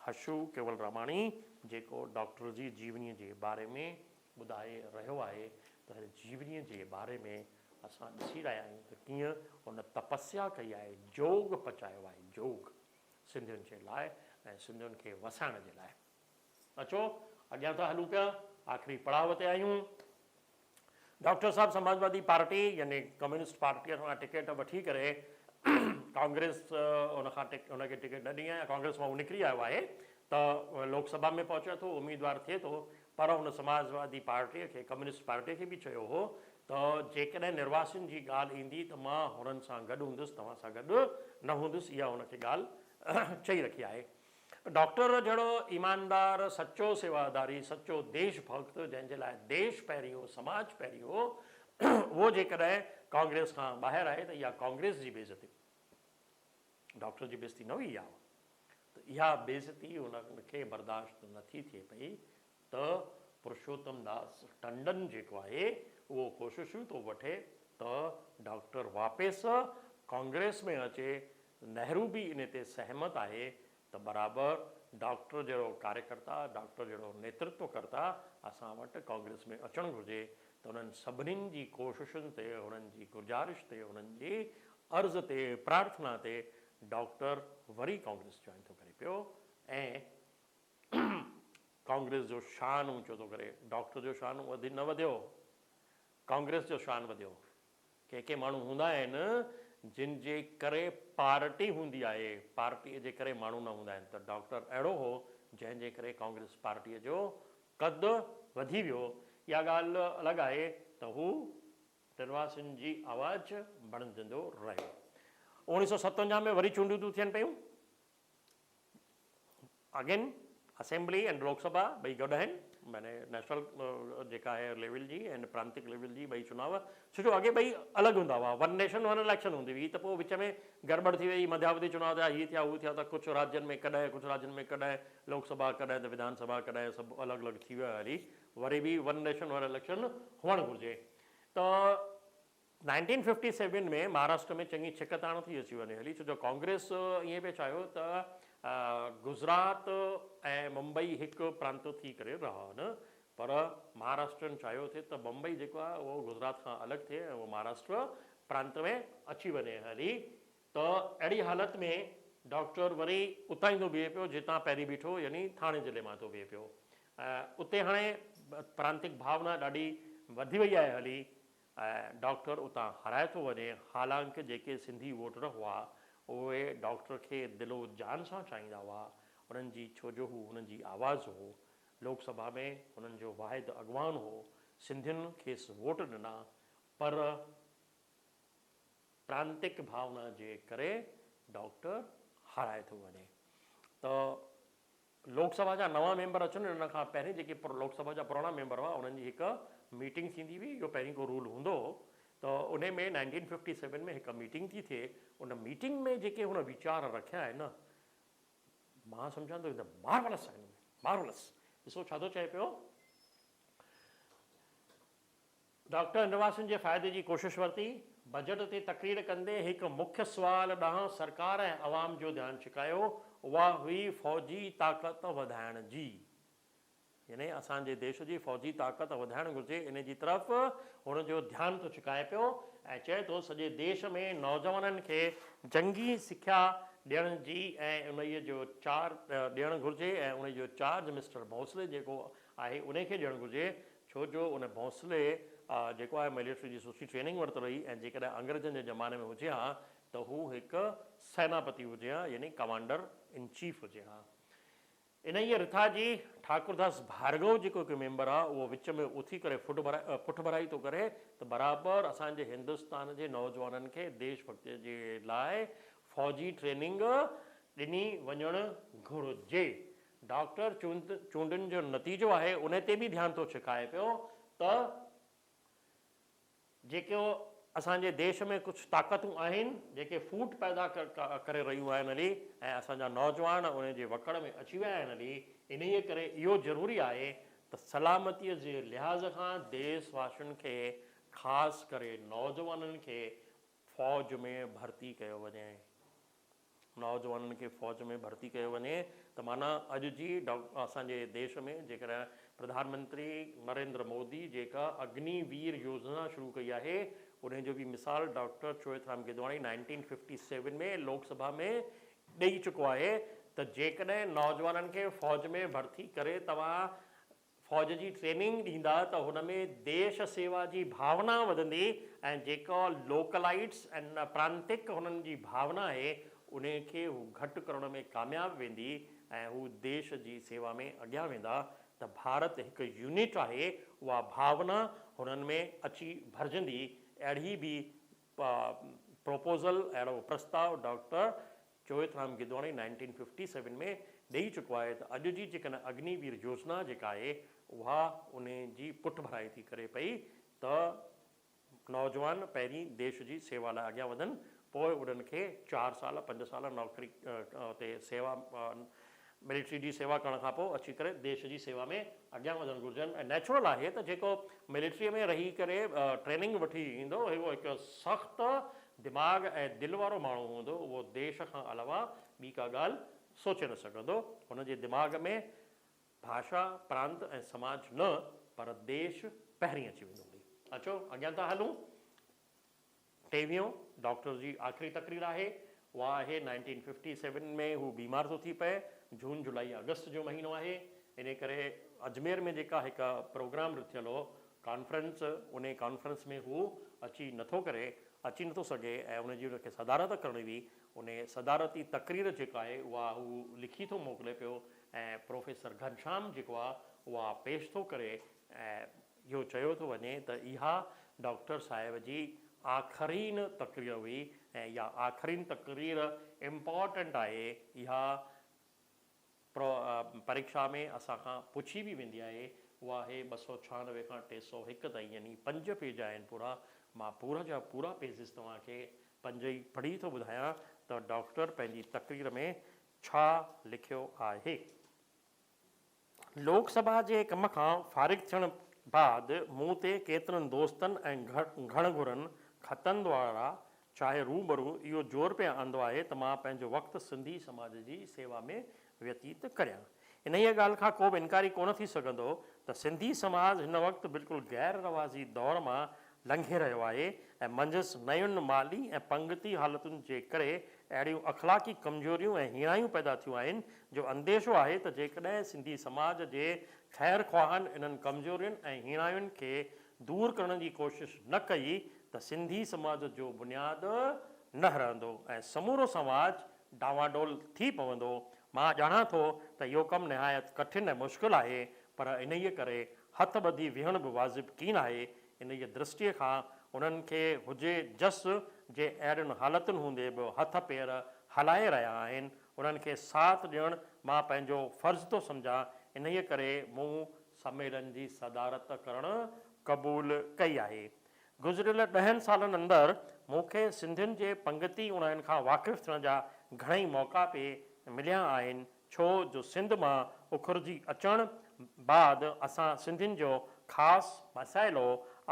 हशू केवल रामाणी, जेको डॉक्टर जी जीवनीअ जे बारे में ॿुधाए रहियो आहे। त जीवनीअ जे बारे में असां ॾिसी रहिया आहियूं त कीअं हुन तपस्या कई आहे, जोग पचायो आहे, जोग सिंधियुनि जे लाइ ऐं सिंधियुनि खे वसाइण जे लाइ। अचो अॻियां था हलूं पिया, आख़िरी पड़ाव ते आहियूं। डॉक्टर साहब समाजवादी पार्टी यानी कम्युनिस्ट पार्टीअ खां टिकट वठी करे कांग्रेस उनखे टिकट न ॾिनी आहे, कांग्रेस मां उहो निकिरी आयो आहे त लोकसभा में पहुचे थो, उम्मीदवार थिए थो। पर हुन समाजवादी पार्टीअ खे, कम्युनिस्ट पार्टीअ खे बि चयो हो त जेकॾहिं निर्वासियुनि जी ॻाल्हि ईंदी त मां हुननि सां गॾु हूंदुसि, तव्हां सां गॾु न हूंदुसि। इहा हुनखे ॻाल्हि चई रखी आहे। डॉक्टर जहिड़ो ईमानदार, सचो सेवादारी, सचो देशभक्त, जंहिंजे लाइ देश पहिरियों, समाज पहिरियों, उहो जेकॾहिं कांग्रेस खां ॿाहिरि आहे त इहा कांग्रेस जी बेइज़ती। डॉक्टर जी बेइज्जती न हुई आहे। त इहा बेइज्जती उनखे बर्दाश्त नथी थिए पई त पुरुषोत्तम दास टंडन जेको आहे उहो कोशिशूं थो वठे त डॉक्टर वापसि कांग्रेस में अचे। नेहरू बि इन ते सहमत आहे त बराबरि डॉक्टर जहिड़ो कार्यकर्ता, डॉक्टर जहिड़ो नेतृत्वकर्ता असां वटि कांग्रेस में अचणु घुरिजे। त उन्हनि सभिनीनि जी कोशिशुनि ते, उन्हनि जी गुज़ारिश ते, उन्हनि जी अर्ज़ ते, प्रार्थना ते डॉक्टर वरी कांग्रेस जॉइन थो करे पियो ऐं कांग्रेस जो शान ऊंचो थो करे। डॉक्टर जो शान न वधियो, कांग्रेस जो शान वधियो। के माण्हू हूंदा आहिनि जिन जे करे पार्टी हूंदी आहे, पार्टीअ जे करे माण्हू न हूंदा आहिनि। त डॉक्टर अहिड़ो हो जंहिंजे करे कांग्रेस पार्टीअ जो कद वधी वियो। इहा ॻाल्हि अलॻि आहे त हू निर्वासिन जी आवाज़ बणजंदो रहियो। 1957 में वरी चूंडियूं थियूं थियनि पियूं। अगेन असेंबली एंड लोकसभा ॿई गॾु आहिनि, माने नेशनल जेका आहे लेवल जी ऐं प्रांतिक लेवल जी ॿई चुनाव। छो जो अॻे ॿई अलॻि हूंदा हुआ, वन नेशन वन इलेक्शन हूंदी हुई। त पोइ विच में गड़बड़ थी वई, मध्यावधि चुनाव थिया, हीअ थिया हू थिया, त कुझु राज्यनि में कॾहिं, कुझु राज्यनि में कॾहिं लोकसभा, कॾहिं त विधानसभा, कॾहिं सभु अलॻि अलॻि थी वियो हली। वरी बि वन नेशन वन इलेक्शन हुअणु घुरिजे। त 1957 में महाराष्ट्र में चङी छिकताण थी अची वञे हली। छो जो कांग्रेस ईअं पिए चाहियो त गुजरात ऐं मुंबई हिकु प्रांत थी करे रहनि, पर महाराष्ट्रनि चाहियो थिए त मुंबई जेको आहे उहो गुजरात खां अलॻि थिए ऐं उहो महाराष्ट्र प्रांत में अची वञे हली। त अहिड़ी हालति में डॉक्टर वरी उतां ई थो बीहे पियो जितां पहिरीं बीठो, यानी थाणे ज़िले मां थो बीहे पियो। उते हाणे प्रांतिक भावना ॾाढी वधी वई आहे हली ऐं डॉक्टर उतां हाराए थो वञे। हालांकि जेके सिंधी वोटर हुआ उहे डॉक्टर खे दिलो जान सां चाहींदा हुआ। उन्हनि जी, छो जो हू उन्हनि जी आवाज़ हो, लोकसभा में उन्हनि जो वाहिद अॻवान हो, सिंधियुनि खेसि वोट ॾिना, पर प्रांतिक भावना जे करे डॉक्टर हाराए थो वञे। त लोकसभा जा नवां मेंबर अचनि, हिन खां पहिरीं जेके लोकसभा जा पुराणा मेंबर हुआ उन्हनि जी हिकु मीटिंग थींदी हुई। इहो पहिरीं को रूल हूंदो हो। त उन में 1957 में हिकु मीटिंग थी थिए। उन मीटिंग में जेके हुन वीचार रखिया आहिनि न, मां सम्झां थो त मार्वलस आहिनि, मार्वलस। ॾिसो छा थो चए पियो, डॉक्टर निर्वासिन जे फ़ाइदे जी कोशिशि वरिती। बजट ते तक़रीर कंदे हिकु मुख्य सुवाल ॾांहुं सरकार ऐं अवाम जो ध्यानु छिकायो, उहा हुई फ़ौजी ताक़त वधाइण जी। यानी असांजे देश जी फ़ौजी ताक़त वधाइणु घुरिजे, इन जी तरफ़ हुनजो ध्यानु थो छिकाए पियो ऐं चए थो सॼे देश में नौजवाननि खे जंगी सिख्या ॾियण जी ऐं उन जो ॾियणु घुरिजे ऐं उन जो चार्ज मिस्टर भोसले जेको आहे उनखे ॾियणु घुरिजे। छो जो उन भोसले जेको आहे मिलिट्री जी सुठी ट्रेनिंग वरितल हुई ऐं जेकॾहिं अंग्रेज़नि जे ज़माने में हुजे हा त हू हिकु सेनापति हुजे हा, यानी कमांडर इन चीफ हुजे हा। इन ई रिथा जी ठाकुरदास भार्गव जेको हिकु मेंबर आहे उहो विच में उथी करे पुठ भराई थो करे त बराबरि असांजे हिंदुस्तान जे नौजवाननि खे देशभक्ति जे लाइ फ़ौजी ट्रेनिंग ॾिनी वञणु घुरिजे। डॉक्टर चूंडनि जो नतीजो आहे उन ते बि ध्यानु थो छिकाए पियो त जेको असांजे देश में कुझु ताक़तूं आहिनि जेके फूट पैदा करे रहियूं आहिनि हली ऐं असांजा नौजवान उन जे वकड़ में अची विया आहिनि हली। इन ई करे इहो ज़रूरी आहे त सलामतीअ जे लिहाज़ खां देशवासियुनि खे, ख़ासि करे नौजवाननि खे फ़ौज में भर्ती कयो वञे। नौजवाननि खे फ़ौज में भर्ती कयो वञे त माना अॼु जी असांजे देश में जेकॾहिं प्रधानमंत्री नरेंद्र मोदी जेका अग्निवीर योजना शुरू कई आहे उन जो बि मिसाल डॉक्टर चोएथराम गिदवाणी 1957 में लोकसभा में ॾेई चुको आहे त जेकॾहिं नौजवाननि खे फ़ौज में भर्ती करे तव्हां फ़ौज जी ट्रेनिंग ॾींदा त हुन में देश सेवा जी भावना वधंदी ऐं जेका लोकलाइट्स ऐं प्रांतिक हुननि जी भावना आहे उन खे हू घटि करण में कामयाबु वेंदी ऐं हू देश जी सेवा में अॻियां वेंदा। त भारत हिकु यूनिट आहे, उहा भावना हुननि में अची भरिजंदी। अहिड़ी बि प्रोपोज़ल, अहिड़ो प्रस्ताव डॉक्टर चोएथराम गिदवाणी 1957 में ॾेई चुको आहे त अॼु जी जेकॾहिं अग्निवीर योजना जेका आहे उहा उन जी पुठ भराई थी करे पई त नौजवान पहिरीं देश जी सेवा लाइ अॻियां वधनि, पोइ उन्हनि खे 4 साल 5 साल नौकरी ते सेवा मिलिट्री जी सेवा करण खां पोइ अची करे देश जी सेवा में अॻियां वधणु घुरिजनि। ऐं नेचुरल आहे त जेको मिलिट्रीअ में रही करे ट्रेनिंग वठी ईंदो उहो हिकु सख़्तु दिमाग़ ऐं दिलि वारो माण्हू हूंदो, उहो देश खां अलावा ॿी का ॻाल्हि सोचे न सघंदो। हुनजे दिमाग़ में भाषा प्रांत ऐं समाज न पर देश पहिरीं अची वेंदो हुई। अचो अॻियां था हलूं। 23 डॉक्टर जी आख़िरी तकरीर आहे, उहा आहे 1957 में हू बीमार थो थी पए। जून जुलाई अगस्त जो महीनो आहे, इन करे अजमेर में जेका हिकु प्रोग्राम रखियलु हो कॉन्फ्रेंस, उन कॉन्फ्रेंस में हू अची नथो सघे ऐं उनजी उनखे सदारत करणी हुई। उन सदारती तकरीर जेका आहे उहा हू लिखी थो मोकिले पियो ऐं प्रोफेसर घनश्याम जेको आहे उहा पेश थो करे ऐं इहो चयो थो वञे त इहा डॉक्टर साहिब जी आख़रीन तकरीर हुई ऐं इहा आख़रीन तकरीर इम्पॉर्टेंट आहे। इहा परीक्षा में असांखां पुछी बि वेंदी आहे। उहा आहे 296 खां 301 ताईं, यानी 5 पेज आहिनि पूरा। मां पूरा जा पूरा पेजिस तव्हांखे 5 ई पढ़ी थो ॿुधायां त डॉक्टर पंहिंजी तकरीर में छा लिखियो आहे। लोकसभा जे कम खां फ़ारिग़ थियण बाद मूं ते केतिरनि दोस्तनि ऐं घण घुरनि ख़तनि द्वारा चाहे रूबरू इहो ज़ोर पिया आंदो आहे त मां पंहिंजो वक़्तु सिंधी समाज जी सेवा में व्यतीत करियां। इन ई ॻाल्हि खां को बि इनकारी कोन थी सघंदो त सिंधी समाज हिन वक़्तु बिल्कुलु गैर रवाज़ी दौर मां लंघे रहियो आहे ऐं मंझसि नयुनि माली ऐं पंगिती हालतुनि जे करे अहिड़ियूं अख़लाक़ी कमज़ोरियूं ऐं हीणायूं पैदा थियूं आहिनि जो अंदेशो आहे त जेकॾहिं सिंधी समाज जे ख़ैर ख़्वाहनि इन्हनि कमज़ोरियुनि ऐं हीणायुनि खे दूरि करण जी कोशिशि न कई त सिंधी समाज जो बुनियादु न रहंदो ऐं समूरो समाज डावाडोल थी पवंदो। मां ॼाणा थो त इहो कमु निहायत कठिन ऐं मुश्किल आहे, पर इन ई करे हथ ॿधी विहण बि वाजिबु कीन आहे। इन ई दृष्टिअ खां उन्हनि खे हुजे जस जे अहिड़ियुनि हालतुनि हूंदे बि हथ पेर हलाए रहिया आहिनि, उन्हनि खे साथ ॾियणु मां पंहिंजो फ़र्ज़ु थो सम्झां। इन ई करे मूं सम्मेलन जी सदारत करणु क़बूलु कई आहे। गुज़िरियल 10 सालनि अंदरि मूंखे सिंधियुनि जे पंगिती उणायुनि खां वाक़िफ़ु थियण जा घणेई मौक़ा पे मिलिया आहिनि, छो जो सिंध मां उखिरिजी अचण बाद असां सिंधियुनि जो ख़ासि मसाइलो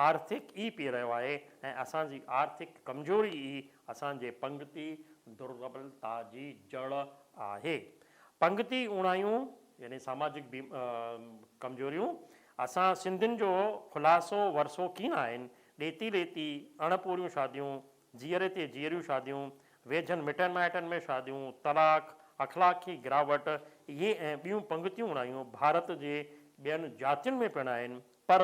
आर्थिक ई पी रहियो आहे ऐं असांजी आर्थिक कमज़ोरी ई असांजे पंगिती दुर्बलता जी जड़ आहे। पंगिती उणायूं यानी सामाजिक कमज़ोरियूं असां सिंधियुनि जो ख़ुलासो वरसो कीन आहिनि। ॾेती लेती अणपूरियूं शादियूं, जीअरे ते जीअरियूं शादियूं, वेझनि मिटनि माइटनि में शादियूं, तलाक, अख़लाक़ी गिरावट, इहे ऐं ॿियूं पंगितियूं उणायूं भारत जे ॿियनि जातियुनि में पिणु आहिनि, पर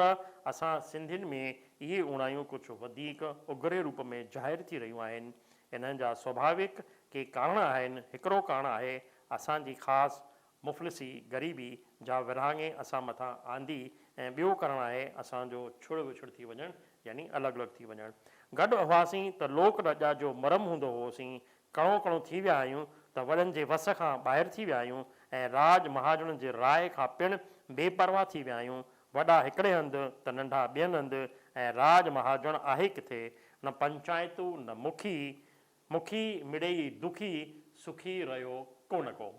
असां सिंधियुनि में इहे उणायूं कुझु वधीक उग्रे रूप में ज़ाहिर थी रहियूं आहिनि। इन्हनि जा स्वाभाविक के कारण आहिनि। हिकिड़ो कारण आहे असांजी ख़ासि मुफ़लिसी ग़रीबी जा विरहाङे असां मथां आंदी ऐं ॿियो कारण आहे असांजो छुड़ विछुड़ थी वञणु, यानी अलॻि अलॻि थी वञणु। गॾु हुआसीं त लोक रजा जो मरम हूंदो हुओसीं, कणो कणो थी विया आहियूं त वॾनि जे वस खां ॿाहिरि थी विया आहियूं ऐं राज महाजननि जे राय खां पिणु बेपरवाह थी विया आहियूं। वॾा हिकिड़े हंधि त नंढा ॿियनि हंधि ऐं राज महाजन आहे किथे। न पंचायतूं न मुखी मिड़ेई दुखी सुखी रहियो कोन को।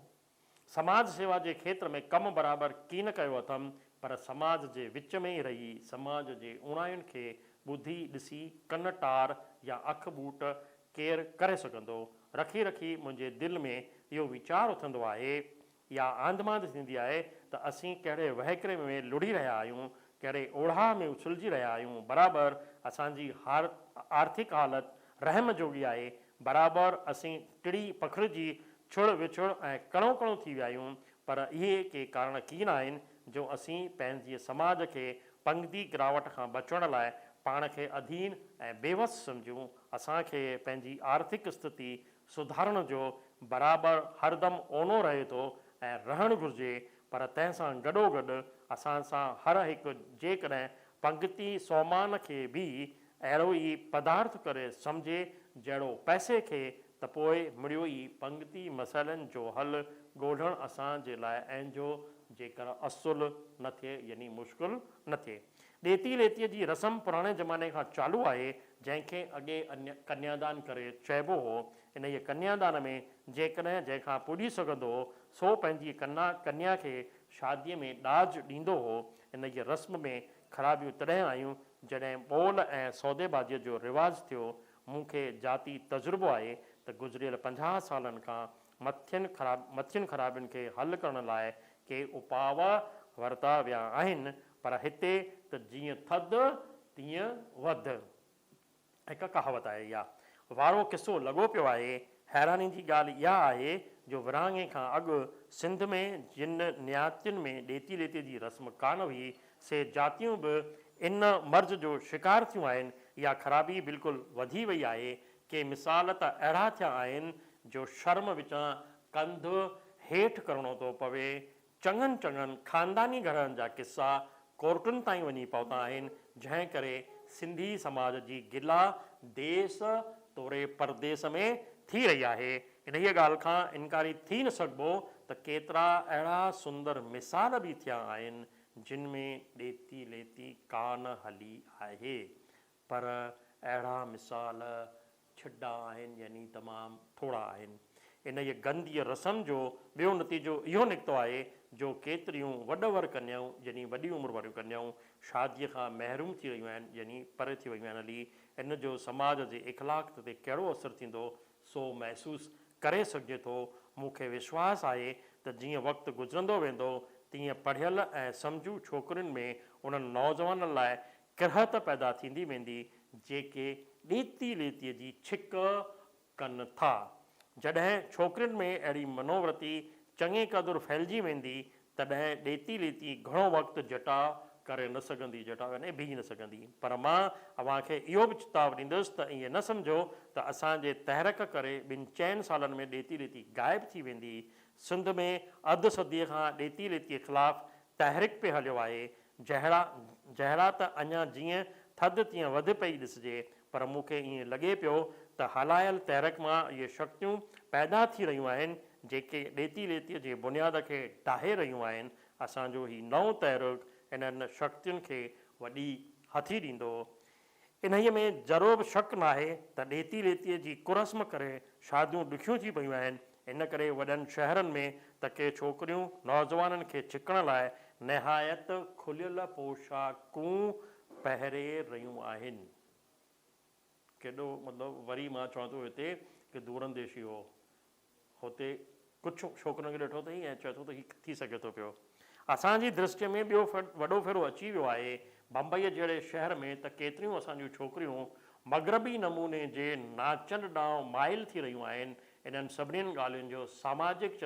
समाज सेवा जे खेत्र में कमु बराबरि कीन कयो अथमि, पर समाज जे विच में ई रही समाज जे उणायुनि खे ॿुधी ॾिसी कन टार या अख ॿूट केरु करे सघंदो। रखी रखी मुंहिंजे दिलि में इहो वीचारु उथंदो आहे या आंदमांद थींदी आहे त असीं कहिड़े वहिकरे में लुड़ी रहिया आहियूं, कहिड़े ओढ़ा में उछलजी रहिया आहियूं। बराबरि असांजी आर्थिक हालति रहम जोगी आहे, बराबरि असीं टिड़ी पखिड़िजी छुड़ विछुड़ ऐं कणो कणो थी विया आहियूं, पर इहे के कारण कीन आहिनि जो असीं पंहिंजे समाज खे पंगिती गिरावट खां बचण लाइ पाण खे अधीन ऐं बेवस सम्झूं। असांखे पंहिंजी आर्थिक स्थिति सुधारण जो बराबरि हरदम ओनो रहे थो ऐं रहणु घुरिजे, पर तंहिंसां गॾोगॾु असां सां हर हिकु जेकॾहिं पंगिती सोमान खे बि अहिड़ो ई पदार्थ करे सम्झे जहिड़ो पैसे खे, त पोइ मिड़ियो ई पंगिती मसइलनि जो हल ॻोल्हणु असांजे लाइ ऐं जो जेकर असुलु न थिए यानी मुश्किल न थिए। ॾेती लेतीअ जी रस्म पुराणे ज़माने खां चालू आहे, जंहिंखे अॻे कन्यादान करे चइबो हो। इन जे कन्यादान में जेकॾहिं जंहिंखां पुॼी सघंदो हो सो पंहिंजी कन्या खे शादीअ में ॾाज ॾींदो हो। इन जी रस्म में ख़राबियूं तॾहिं आयूं जॾहिं ॿोल ऐं सौदेबाजीअ जो रिवाज़ थियो। मूंखे जाती तजुर्बो आहे त गुज़िरियल 50 सालनि खां मथियुनि ख़राबियुनि खे हल करण लाइ के उपाव वरिता विया आहिनि, पर हिते त जीअं थधि तीअं वधि। हिकु कहावत आहे इहा। वारो किसो लॻो पियो आहे। हैरानी जी ॻाल्हि इहा आहे जो विरहाङे खां अॻु सिंध में जिन नियातियुनि में ॾेती लेतीअ जी रस्म कान हुई, से जातियूं बि इन मर्ज़ जो शिकार थियूं आहिनि। इहा ख़राबी बिल्कुलु वधी वई आहे। के मिसाल त अहिड़ा थिया आहिनि जो शर्म विचां कंधु हेठि करिणो थो पवे। चङनि ख़ानदानी घरनि जा किसा कोर्टुनि ताईं वञी पहुता आहिनि, जंहिं करे सिंधी समाज जी गिला देस तोरे परदेस में थी रही आहे। इन ई ॻाल्हि खां इनकारी थी न सघिबो त केतिरा अहिड़ा सुंदर मिसाल बि थिया आहिनि जिन में ॾेती लेती कान हली आहे, पर अहिड़ा मिसाल छिॾा आहिनि, यानी तमामु थोरा आहिनि। इन जे गंदीअ रस्म जो ॿियो नतीजो इहो निकितो आहे जो केतिरियूं वॾवर कन्याऊं, यानी वॾी उमिरि वारियूं कन्याऊं शादीअ खां महरूम थी रहियूं आहिनि, यानी परे थी वियूं आहिनि हली। इन जो समाज जे इख़लाक़ ते कहिड़ो असरु थींदो सो महसूसु करे सघिजे थो। मूंखे विश्वास आहे त जीअं वक़्तु गुज़रंदो वेंदो तीअं पढ़ियल ऐं सम्झू छोकिरियुनि में उन्हनि नौजवाननि लाइ किरहत पैदा थींदी वेंदी जेके ॾेती लेतीअ जी छिक कनि था। जॾहिं छोकिरियुनि में अहिड़ी मनोवृति चङे क़दुरु फैलिजी वेंदी तॾहिं ॾेती लेती घणो वक़्तु जटा करे न सघंदी, जटा यानी बीह न सघंदी। पर मां अव्हांखे इहो बि चेतावनी ॾींदुसि त ईअं न सम्झो त असांजे तहरक करे 2-4 सालनि में ॾेती लेती ग़ाइबु थी वेंदी। सिंध में अधु सदीअ खां ॾेती लेतीअ ख़िलाफ़ु तहरीक पे हलियो आहे। जहिड़ा त अञा जीअं थधि तीअं वधि पई ॾिसिजे, पर मूंखे ईअं लॻे पियो त हलायल तहरीक मां इहे शक्तियूं पैदा थी रहियूं आहिनि जेके ॾेती लेतीअ जे बुनियाद खे ढाहे रहियूं आहिनि। असांजो ही नओं तहरीक इन्हनि शक्तियुनि खे वॾी हथी ॾींदो। इन्हीअ में ज़रो बि शक न आहे त ॾेती लेतीअ जी कुरस्म करे शादियूं ॾुखियूं थी पयूं आहिनि। इन करे वॾनि शहरनि में त के छोकिरियूं नौजवाननि खे छिकण लाइ निहायत खुलियल पोशाकूं पहिरे रहियूं आहिनि। केॾो मतिलबु वरी मां चवां थो हिते कि दूरंदेशी हो, हुते कुझु छोकिरनि खे ॾिठो अथई ऐं चए थो त हीउ थी सघे थो पियो। असांजी दृष्टि में ॿियो वॾो फेरो अची वियो आहे। बम्बईअ जहिड़े शहर में त केतिरियूं असांजूं छोकिरियूं मग़रबी नमूने जे नाचनि ॾांहुं माइल थी रहियूं आहिनि। इन्हनि सभिनीनि ॻाल्हियुनि जो सामाजिक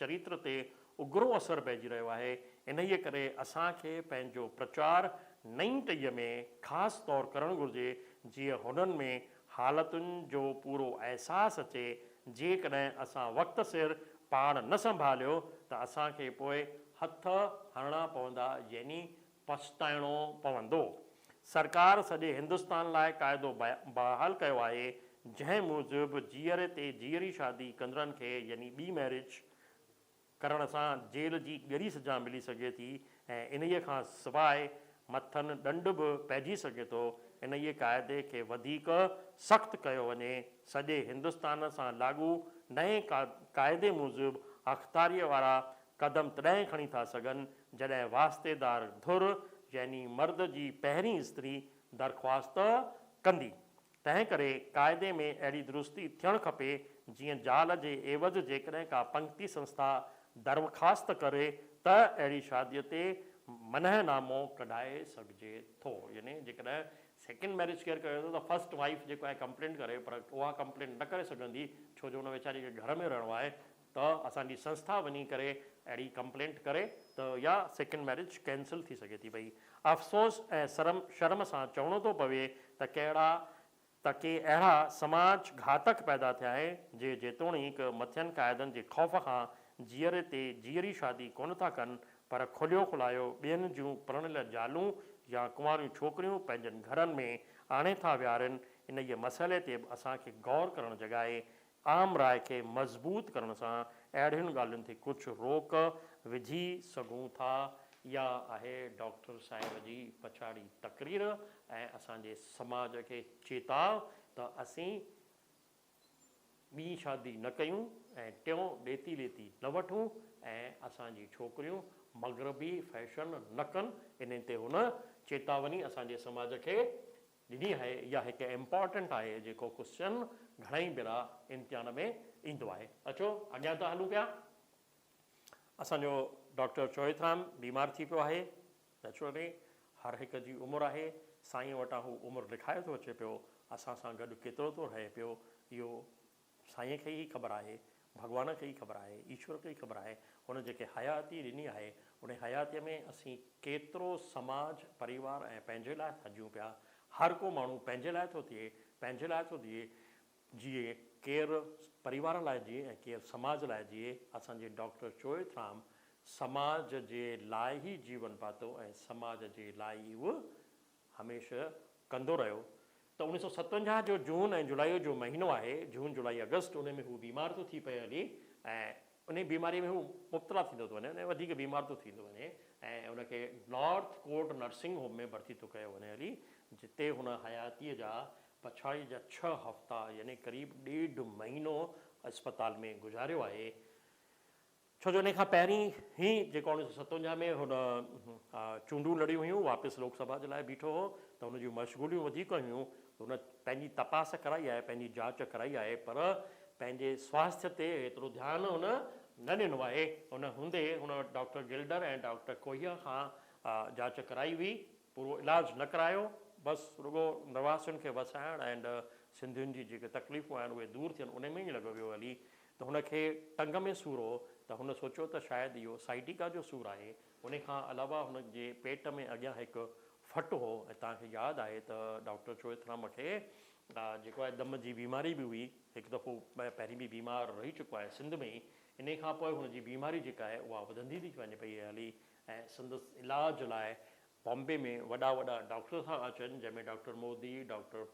चरित्र ते उग्रो असरु पइजी रहियो आहे। इन ई करे असांखे पंहिंजो प्रचार नई टईअ में ख़ासि तौरु करणु घुरिजे जीअं हुननि में हालतुनि जो पूरो अहसासु अचे। जेकॾहिं असां वक़्त सिर पाण न संभालियो त असांखे पोइ हथ हणणा पवंदा, यानी पछताइणो पवंदो। सरकार सॼे हिंदुस्तान लाइ क़ाइदो बहाल कयो आहे जंहिं मूजिबि जीअरे ते जीअरी शादी कंदड़नि खे यानी ॿी मैरिज करण सां जेल जी ॻरी सज़ा मिली सघे थी ऐं इन्हीअ खां सवाइ मथनि ॾंड बि पइजी सघे थो। इन ई क़ाइदे खे वधीक सख़्तु कयो वञे। सॼे हिंदुस्तान सां लागू नए क़ाइदे मूजिबि अख़्तारीअ वारा क़दम तॾहिं खणी था सघनि जॾहिं वास्तेदार धुर यानी मर्द जी पहिरीं स्त्री दरख़्वास्त कंदी। तंहिं करे क़ाइदे में अहिड़ी दुरुस्ती थियणु खपे जीअं ज़ाल जे एवज़ जेकॾहिं का पंक्ति संस्था दरख़्वास्त करे त अहिड़ी शादीअ ते मनहनामो कढाए सघिजे थो। यानी जेकॾहिं सेकेंड मैरिज केयर कयो थो त फर्स्ट वाइफ जेको आहे कंप्लेंट करे, पर उहा कंप्लेंट न करे सघंदी छो जो हुन वीचारी खे घर में रहणो आहे। त असांजी संस्था वञी करे अहिड़ी कंप्लेंट करे त या सेकेंड मैरिज कैंसिल थी सघे थी पई। अफ़सोस ऐं शर्म सां चवणो थो पवे त के अहिड़ा समाज घातक पैदा थिया आहिनि जे जेतोणीकि मथियनि क़ाइदनि जे ख़ौफ़ खां जीअरे ते जीअरी शादी कोन था कनि, पर खुलियो खुलायो ॿियनि जूं परणियल ज़ालूं या कुंवारियूं छोकिरियूं पंहिंजनि घरनि में आणे था विहारनि। इन जे मसइले ते बि असांखे गौर करणु जॻाए आम राय खे मज़बूत करण सां अहिड़ियुनि ॻाल्हियुनि ते कुझु रोक विझी सघूं था। इहा आहे डॉक्टर साहिब जी पछाड़ी तकरीर ऐं असांजे समाज खे चेताव त असीं ॿी शादी न कयूं ऐं टियों ॾेती लेती न वठूं ऐं असांजी छोकिरियूं मग़रबी फैशन न कनि। इन ते हुन चेतावनी असांजे समाज खे ॾिनी आहे। इहा हिकु इम्पॉर्टेंट आहे जेको क्वेश्चन घणेई भेरा इम्तिहान में ईंदो आहे। अचो अॻियां था हलूं पिया। असांजो डॉक्टर चोएथराम बीमार थी पियो आहे। नेचुरली हर हिक जी उमिरि आहे, साईं वटां हू उमिरि लिखाए थो अचे पियो, असां सां गॾु केतिरो थो रहे पियो इहो साईं खे ई ख़बर आहे, भॻवान खे ई ख़बर आहे, ईश्वर खे ई ख़बर आहे। हुन जेके हयाती ॾिनी आहे उन हयातीअ में असीं केतिरो समाज परिवार ऐं पंहिंजे लाइ हजूं पिया। हर को माण्हू पंहिंजे लाइ थो थिए, पंहिंजे लाइ थो जीए, केरु परिवार लाइ जीए ऐं केरु समाज लाइ जीए। असांजे डॉक्टर चोएथराम समाज जे लाइ ई जीवन पातो ऐं समाज जे लाइ ई उहो हमेशह कंदो रहियो। त 1957 जो जून ऐं जुलाई जो महीनो आहे, जून जुलाई अगस्त, उन में हू बीमार थो थी पए हली ऐं उन बीमारीअ में हू मुब्तला थींदो थो वञे, वधीक बीमार थो थींदो वञे ऐं उनखे नॉर्थ कोट नर्सिंग होम में भर्ती थो कयो वञे हली, जिते हुन हयातीअ जा पछाड़ी जा 6 हफ़्ता यानी क़रीब 1.5 महीनो अस्पताल में गुज़ारियो आहे। छो जो इन खां पहिरीं ई जेको 1957 में हुन चूंडूं लड़ियूं हुयूं, वापसि लोकसभा जे लाइ बीठो हो, त हुन जूं मशगूलियूं वधीक हुयूं। हुन पंहिंजी तपास कराई आहे, पंहिंजी जांच कराई आहे, पर पंहिंजे स्वास्थ्य ते एतिरो ध्यानु हुन न ॾिनो आहे। हुन हूंदे हुन डॉक्टर गिल्डर ऐं डॉक्टर कोहिया खां जांच कराई हुई, पूरो इलाजु न करायो, बसि रुगो नवासियुनि खे वसाइण ऐं सिंधियुनि जी जेके तकलीफ़ूं आहिनि उहे दूरि थियनि उन में ई लॻो वियो हली। त हुनखे टंग में सूर हो, त हुन सोचियो त शायदि इहो साइटिका जो सूरु आहे। उन खां अलावा हुनजे पेट में अॻियां हिकु फटु हो ऐं तव्हांखे यादि आहे त डॉक्टर चोएथराम खे जेको आहे दम जी बीमारी बि हुई, हिकु दफ़ो पहिरीं बि बीमार रही चुको आहे सिंध में ई। इन खां पोइ हुनजी बीमारी जेका आहे उहा वधंदी थी वञे पई हली ऐं संदसि इलाज लाइ बॉम्बे में वॾा वॾा डॉक्टर था अचनि, जंहिंमें doctor Modi, doctor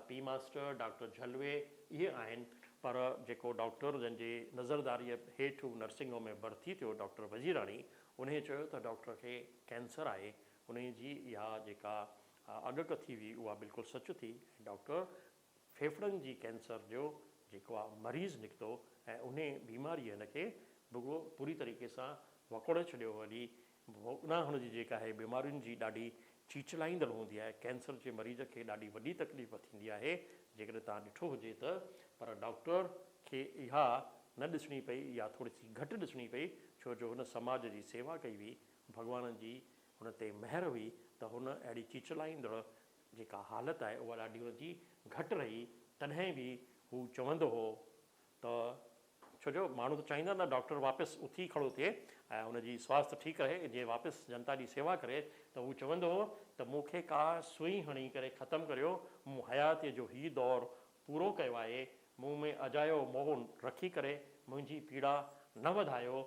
P Master, doctor झलवे इहे आहिनि। पर जेको डॉक्टर जंहिंजे नज़रदारीअ हेठि हू नर्सिंग होम में भर्ती थियो, डॉक्टर वज़ीराणी, उन चयो त डॉक्टर खे कैंसर आहे। उन जी इहा जेका अॻकथी हुई उहा बिल्कुलु सच थी। डॉक्टर फेफड़नि जी कैंसर जो जेको आहे मरीज़ निकितो ऐं उन बीमारीअ हिनखे रुगो पूरी तरीक़े सां वकोड़े छॾियो हली। उन हुनजी जेका आहे बीमारियुनि जी ॾाढी चीचलाईंदड़ हूंदी आहे। कैंसर जे मरीज़ खे ॾाढी वॾी तकलीफ़ थींदी आहे जेकॾहिं तव्हां ॾिठो हुजे त, पर डॉक्टर खे इहा न ॾिसणी पई या थोरी सी घटि ॾिसणी पई, छो जो हुन समाज जी सेवा कई हुई, भॻवान जी हुन ते महिर हुई, त हुन अहिड़ी चीचलाईंदड़ जेका हालति आहे उहा ॾाढी हुनजी घटि रही। तॾहिं बि हू चवंदो हो त, छो जो माण्हू त चाहींदा न डॉक्टर वापसि उथी खड़ो थिए ऐं हुनजी स्वास्थ्य ठीकु रहे, जीअं वापसि जनता जी सेवा करे, त हू चवंदो हो त मूंखे का सुई हणी करे ख़तमु करियो, मूं हयातीअ जो हीउ दौरु पूरो कयो आहे, मूं में अजायो मोह रखी करे मुंहिंजी पीड़ा न वधायो।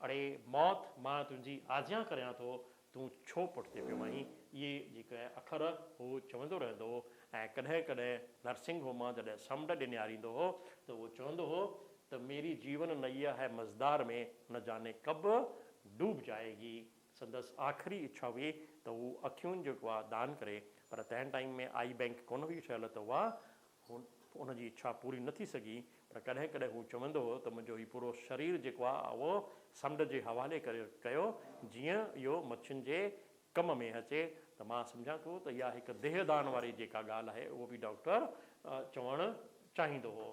अड़े मौत, मां तुंहिंजी आज्ञा करियां थो, तूं छो पुठिते पियो आहीं। इहे जेके अखर हू चवंदो रहंदो हो। ऐं कॾहिं कॾहिं नर्सिंग होम मां जॾहिं समुंड ॾिनियारींदो हो त उहो चवंदो हो त मेरी जीवन नैया है मज़दार में, न जाने कब डूब जाएगी। संदसि आख़िरी इच्छा हुई त हू अखियुनि जेको आहे दान करे, पर तंहिं टाइम में आई बैंक कोन हुई ठहियल, त उहा उनजी इच्छा पूरी न थी सघी। पर कॾहिं कॾहिं हू चवंदो हो त मुंहिंजो हीउ पूरो शरीर जेको आहे उहो समुंड जे हवाले करे कयो, जीअं इहो मच्छियुनि जे कम में अचे। त मां सम्झां थो त इहा हिकु देहदान वारी जेका ॻाल्हि आहे उहो बि डॉक्टर चवणु चाहींदो हो।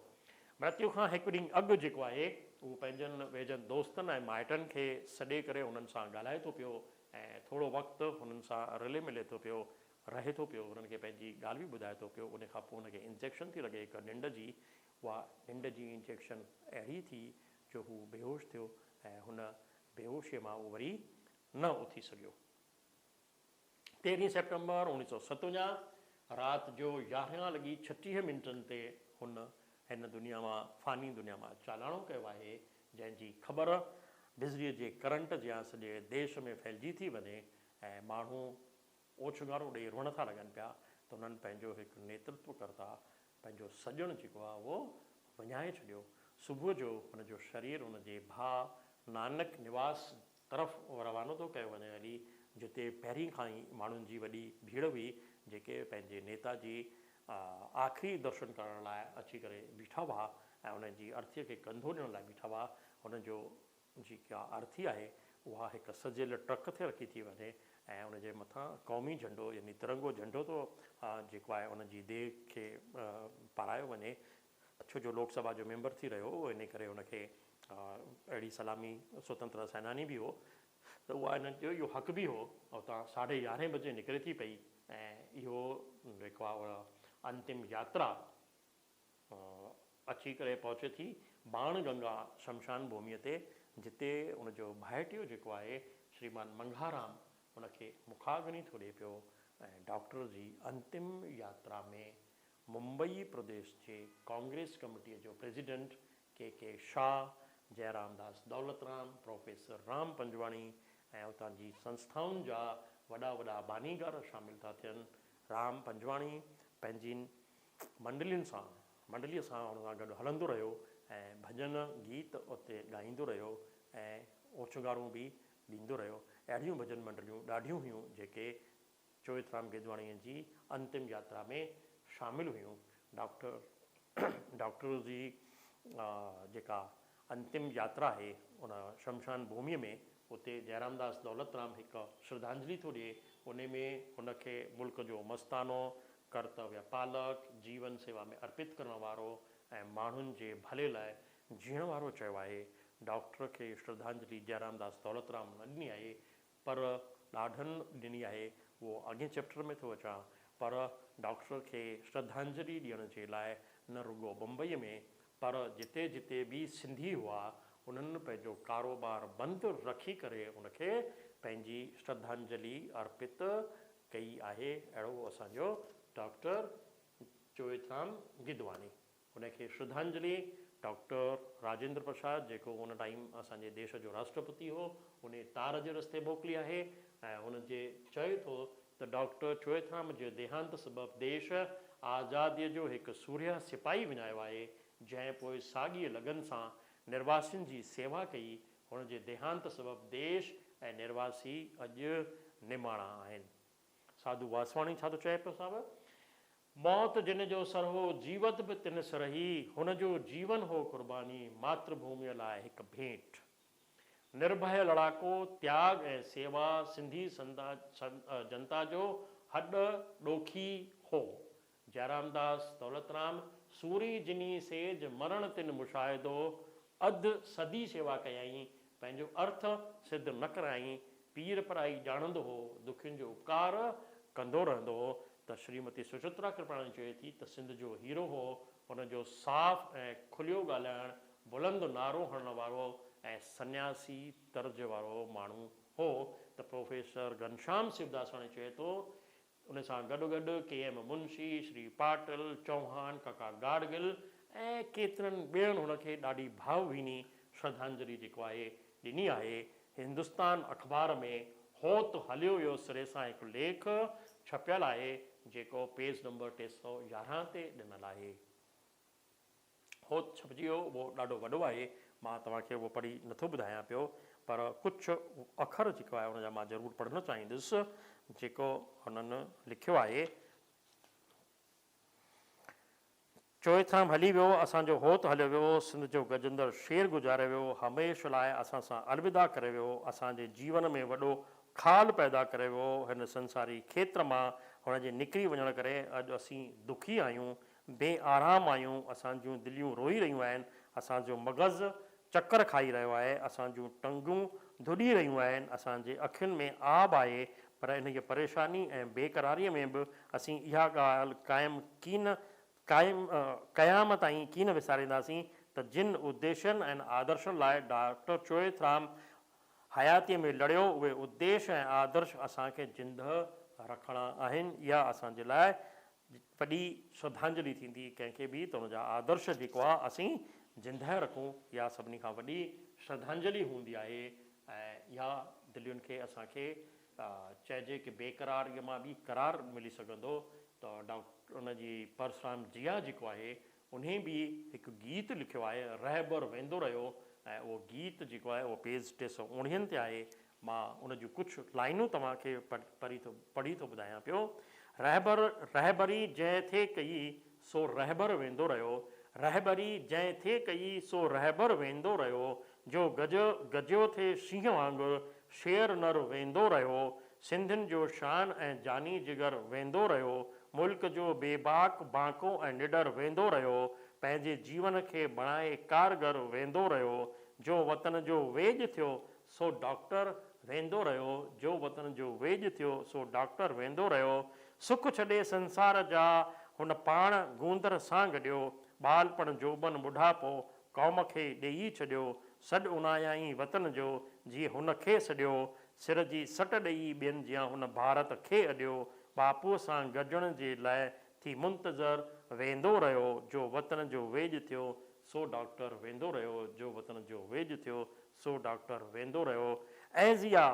मृत्यु खां हिकु ॾींहुं अॻु जेको आहे उहो पंहिंजनि वेझनि दोस्तनि ऐं माइटनि खे सॾे करे उन्हनि सां ॻाल्हाए थो पियो ऐं थोरो वक़्तु हुननि सां रिले मिले थो पियो, रहे थो पियो, उन्हनि खे पंहिंजी ॻाल्हि बि ॿुधाए थो पियो। उन खां पोइ हुनखे इंजेक्शन थी लॻे हिकु निंड जी, उहा निंड जी इंजेक्शन अहिड़ी थी जो हू बेहोश थियो ऐं हुन बेहोशीअ मां उहो वरी न उथी सघियो। 13 सेप्टेंबर 1957 राति जो 11:36 ते हुन हिन दुनिया मां फ़ानी दुनिया मां चालाणो कयो आहे, जंहिंजी ख़बर बिजलीअ जे करंट जा सॼे देश में फैलिजी थी वञे ऐं माण्हू ओछंगारो ॾेई रुअण था लॻनि पिया। त हुननि पंहिंजो हिकु नेतृत्व कर्ता, पंहिंजो सॼण जेको आहे उहो विञाए छॾियो। सुबुह जो हुनजो शरीर हुनजे भाउ नानक निवास तरफ़ रवानो थो कयो वञे। हली जिते पहिरीं खां ई माण्हुनि जी वॾी भीड़ हुई जेके पंहिंजे नेता जी आख़िरी दर्शन करण लाइ अची करे बीठा हुआ ऐं उन जी अर्थीअ खे कंधो ॾियण लाइ बीठा हुआ। हुनजो जेका अर्थी आहे उहा हिकु सजियल ट्रक ते रखी थी वञे ऐं उनजे मथां क़ौमी झंडो यानी तिरंगो झंडो थो जेको आहे उन जी देह खे पारायो वञे। छो जो लोकसभा जो मेंबर थी रहियो हो, इन करे उनखे अहिड़ी सलामी स्वतंत्रता सेनानी बि हो, त उहा हिन जो इहो हक़ बि हो। उतां 11:30 बजे निकिरे थी पई ऐं इहो जेको आहे अंतिम यात्रा अची करे पहुचे थी बाणगंगा शमशान भूमिअ ते, जिते उनजो भाइटियो जेको आहे श्रीमान मंघाराम उनखे मुखाग्नि थो ॾिए पियो। ऐं डॉक्टर जी अंतिम यात्रा में मुंबई प्रदेश जे कांग्रेस कमेटीअ जो प्रेसिडेंट के शाह, जयराम दास दौलतराम, प्रोफेसर राम पंजवाणी ऐं उतां जी संस्थाउनि जा वॾा वॾा बानीगार शामिल था थियनि। राम पंजवाणी पंहिंजी मंडलीअ सां हुन सां गॾु हलंदो रहियो ऐं भॼन गीत उते ॻाईंदो रहियो ऐं ओछंगारूं बि ॾींदो रहियो। अहिड़ियूं भॼन मंडलियूं ॾाढियूं हुयूं जेके चोएथराम गिदवाणीअ जी अंतिम यात्रा में शामिल हुयूं। डॉक्टर जी जेका अंतिम यात्रा आहे उन शमशान भूमिअ में, उते जयराम दास दौलतराम हिकु श्रद्धांजलि थो ॾिए। उन में उनखे मुल्क जो मस्तानो, कर्तव्य पालक, जीवन सेवा में अर्पित करण वारो ऐं माण्हुनि जे भले लाइ जीअण वारो चयो आहे। डॉक्टर खे श्रद्धांजलि जयराम दास दौलतराम न ॾिनी आहे, पर ॾाढनि ॾिनी आहे। उहो अॻे चैप्टर में थो अचां, पर डॉक्टर खे श्रद्धांजलि ॾियण जे लाइ न रुॻो बम्बईअ में, पर जिते जिते बि सिंधी हुआ उन्हनि पंहिंजो कारोबार बंदि रखी करे उनखे पंहिंजी श्रद्धांजलि अर्पित कई आहे। अहिड़ो असांजो डॉक्टर चोएथराम गिदवाणी। उनखे श्रद्धांजलि डॉक्टर राजेंद्र प्रसाद, जेको उन टाइम असांजे देश जो राष्ट्रपति हो, उन तार जे रस्ते मोकिली आहे ऐं हुनजे चए थो त डॉक्टर चोएथराम जे देहांत सबबु देश आज़ादीअ जो हिकु सूर्य सिपाही विञायो आहे, जंहिं पोइ साॻीअ लगन सां निर्वासियुनि जी सेवा कई। हुनजे देहांत सबबु देश ऐं निर्वासी अॼु निमाणा आहिनि। साधू वासवाणी छा थो चए पियो साहिबु? मौत जिन जो सर हो जीवत बि तिन सरही, हुनजो जीवन हो कुर्बानी, मातृभूमिअ लाइ हिकु भेंट। निर्भय लड़ाको, त्याग ऐं सेवा सिंधी जनता जो हॾ ॾोखी हो। जयराम दास दौलतराम सूरी जिनी सेज मरण तिन मुशाहिदो, अधु सदी सेवा कयाई, पंहिंजो अर्थ सिद्ध न कराई, पीर पराई ॼाणंदो हो, दुखियुनि जो उपकार कंदो रहंदो हो। त श्रीमती सुचित्रा कृपलाणी चए थी त सिंध जो हीरो हो। हुनजो साफ़ ऐं खुलियो ॻाल्हाइण, बुलंद नारो हणण वारो ऐं सन्यासी तर्ज वारो माण्हू हो। त प्रोफेसर घनश्याम शिवदासाणी चए थो उन सां गॾु गॾु के.एम. मुंशी, श्री पाटिल, चौहान, काका गाडगिल ऐं केतिरनि ॿियनि हुनखे ॾाढी भावभीनी श्रद्धांजलि जेको आहे ॾिनी आहे। हिंदुस्तान अख़बार में होत हलियो वियो सिरे सां हिकु लेख छपियल आहे, जेको पेज नंबर 311 ते ॾिनल आहे। होत छपिजी वियो, उहो ॾाढो वॾो आहे, मां तव्हांखे उहो पढ़ी नथो ॿुधायां पियो, पर कुझु अखर जेको आहे हुनजा मां ज़रूरु पढ़णु चाहींदुसि। जेको हुननि लिखियो आहे, चोएथराम हली वियो, असांजो होत हलियो वियो, सिंध जो गजंदड़ शेर गुज़ारे वियो, हमेशह लाइ असां सां अलविदा करे वियो, असांजे जीवन में वॾो खाल पैदा करे वियो। हिन संसारी खेत्र मां हुनजे निकिरी वञण करे अॼु असीं दुखी आहियूं, बेआराम आहियूं, असांजूं दिलियूं रोई रहियूं आहिनि, असांजो मग़ज़ चकर खाई रहियो आहे, असांजूं टंगूं धुॾी रहियूं आहिनि, असांजे अखियुनि में आब आहे। पर इन खे परेशानी ऐं बेक़रारीअ में बि असीं इहा ॻाल्हि क़याम ताईं कीन विसारींदासीं त जिन उद्देश्यनि ऐं आदर्शनि लाइ डॉक्टर चोएथराम हयातीअ में लड़ियो, उहे उद्देश्य ऐं आदर्श असांखे जिंदह रखणा आहिनि। इहा असांजे लाइ वॾी श्रद्धांजलि थींदी कंहिंखे बि त हुनजा आदर्श जेको आहे असीं जिंदह रखूं। इहा सभिनी खां वॾी श्रद्धांजलि हूंदी आहे ऐं इहा दिलियुनि खे असांखे चइजे कि बेक़रारीअ मां बि करार मिली सघंदो। त हुनजी परसराम जिया जेको आहे उन बि हिकु गीत लिखियो आहे रहबर वेंदो रहियो, ऐं उहो गीत जेको आहे उहो पेज 319 ते आहे। मां उन जूं कुझु लाइनूं तव्हांखे पढ़ी थो ॿुधायां पियो। रहबरी जंहिं थे कई सो रहबर वेंदो रहियो, रहबरी जंहिं थे कई सो रहबर वेंदो रहियो, जो गजियो थे शींहं वांगुरु शेर नर वेंदो रहियो, सिंधियुनि जो शान ऐं जानी जिगर वेंदो रहियो, मुल्क जो बेबाक बांको ऐं निडर वेंदो रहियो, पंहिंजे जीवन खे बणाए कारगर वेंदो रहियो, जो वतन जो वेझ थियो सो डॉक्टर वेंदो रहियो, जो वतन जो वेझ थियो सो डॉक्टर वेंदो रहियो, सुख छॾे संसार जा हुन पाण गूंदर सां गॾियो, ॿालपण जोबन बुढ़ापो क़ौम खे ॾेई छॾियो, सॾु उनायाई वतन जो जीअं हुन खे सॼियो, सिर जी सट ॾेई ॿियनि जीअं हुन भारत खे अॾियो, बापूअ सां गॾिजण जे लाइ थी मुंतज़र वेंदो रहियो, जो वतन जो वेझ थियो सो डॉक्टर वेंदो रहियो, जो वतन जो वेझ थियो सो डॉक्टर वेंदो रहियो। ऐज़िया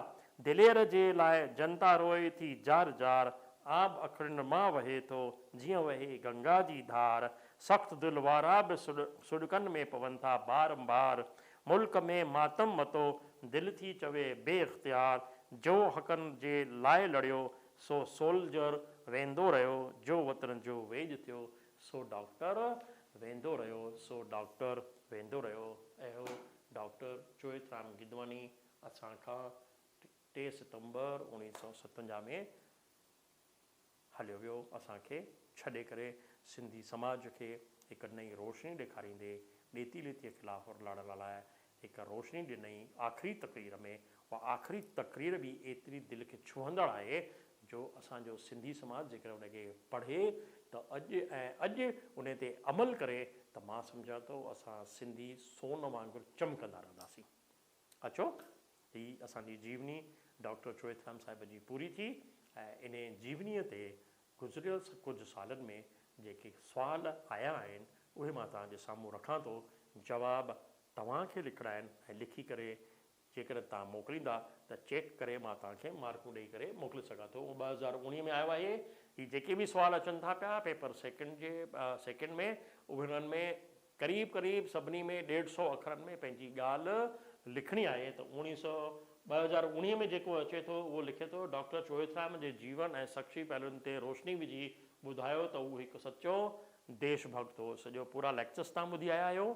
दिलेर जे लाइ जनता रोए थी जार जार, आब अखियुनि मां वहे थो जीअं वहे गंगा जी धार, सख़्तु दिलि वारा बि सुॾकनि में पवनि था बारंबार, मुल्क में मातम मतो दिलि थी चवे बे इख़्तियार, जो हक़नि जे लाइ लड़ियो सो सोल्जर वेंदो रहियो, जो वतन जो वेझ थियो सो डॉक्टर वेंदो रहियो, सो डॉक्टर वेंदो रहियो। ऐं डॉक्टर चोएथराम गिदवानी असांखां 3 सितंबर 1957 में हलियो वियो, असांखे छॾे करे सिंधी समाज खे हिकु नई रोशनी ॾेखारींदे ॾेती लेतीअ ख़िलाफ़ु लड़ण लाइ हिकु रोशनी ॾिनई आख़िरी तक़रीर में। उहा आख़िरी तक़रीर बि एतिरी दिलि खे छुहंदड़ आहे जो असांजो सिंधी समाज जेकर उनखे पढ़े त अॼु उन ते अमल करे त मां सम्झां थो असां सिंधी सोन वांगुरु चमकंदा रहंदासीं। अचो, हीअ असांजी जीवनी डॉक्टर चोएथराम साहिब जी पूरी थी, ऐं इन जीवनीअ ते गुज़िरियल कुझु सालनि में जेके सुवाल आया आहिनि उहे मां तव्हांजे साम्हूं रखां थो। जवाब तव्हांखे लिखणा आहिनि ऐं लिखी करे जेकर तव्हां मोकिलींदा त चेक करे मां तव्हांखे मार्कूं ॾेई करे मोकिले सघां थो। 2019 में आयो आहे। हीअ जेके बि सुवाल अचनि था पिया पेपर सेकेंड में, उन्हनि में क़रीब सभिनी में 150 अखरनि में पंहिंजी ॻाल्हि लिखणी आहे। त 2019 में जेको अचे थो उहो लिखे थो, डॉक्टर चोएथराम जे जीवन ऐं शख़्सी पहलुनि ते रोशनी विझी ॿुधायो त उहो हिकु सचो देशभक्त हो। सॼो पूरा लेक्चर्स तव्हां ॿुधी आया आहियो,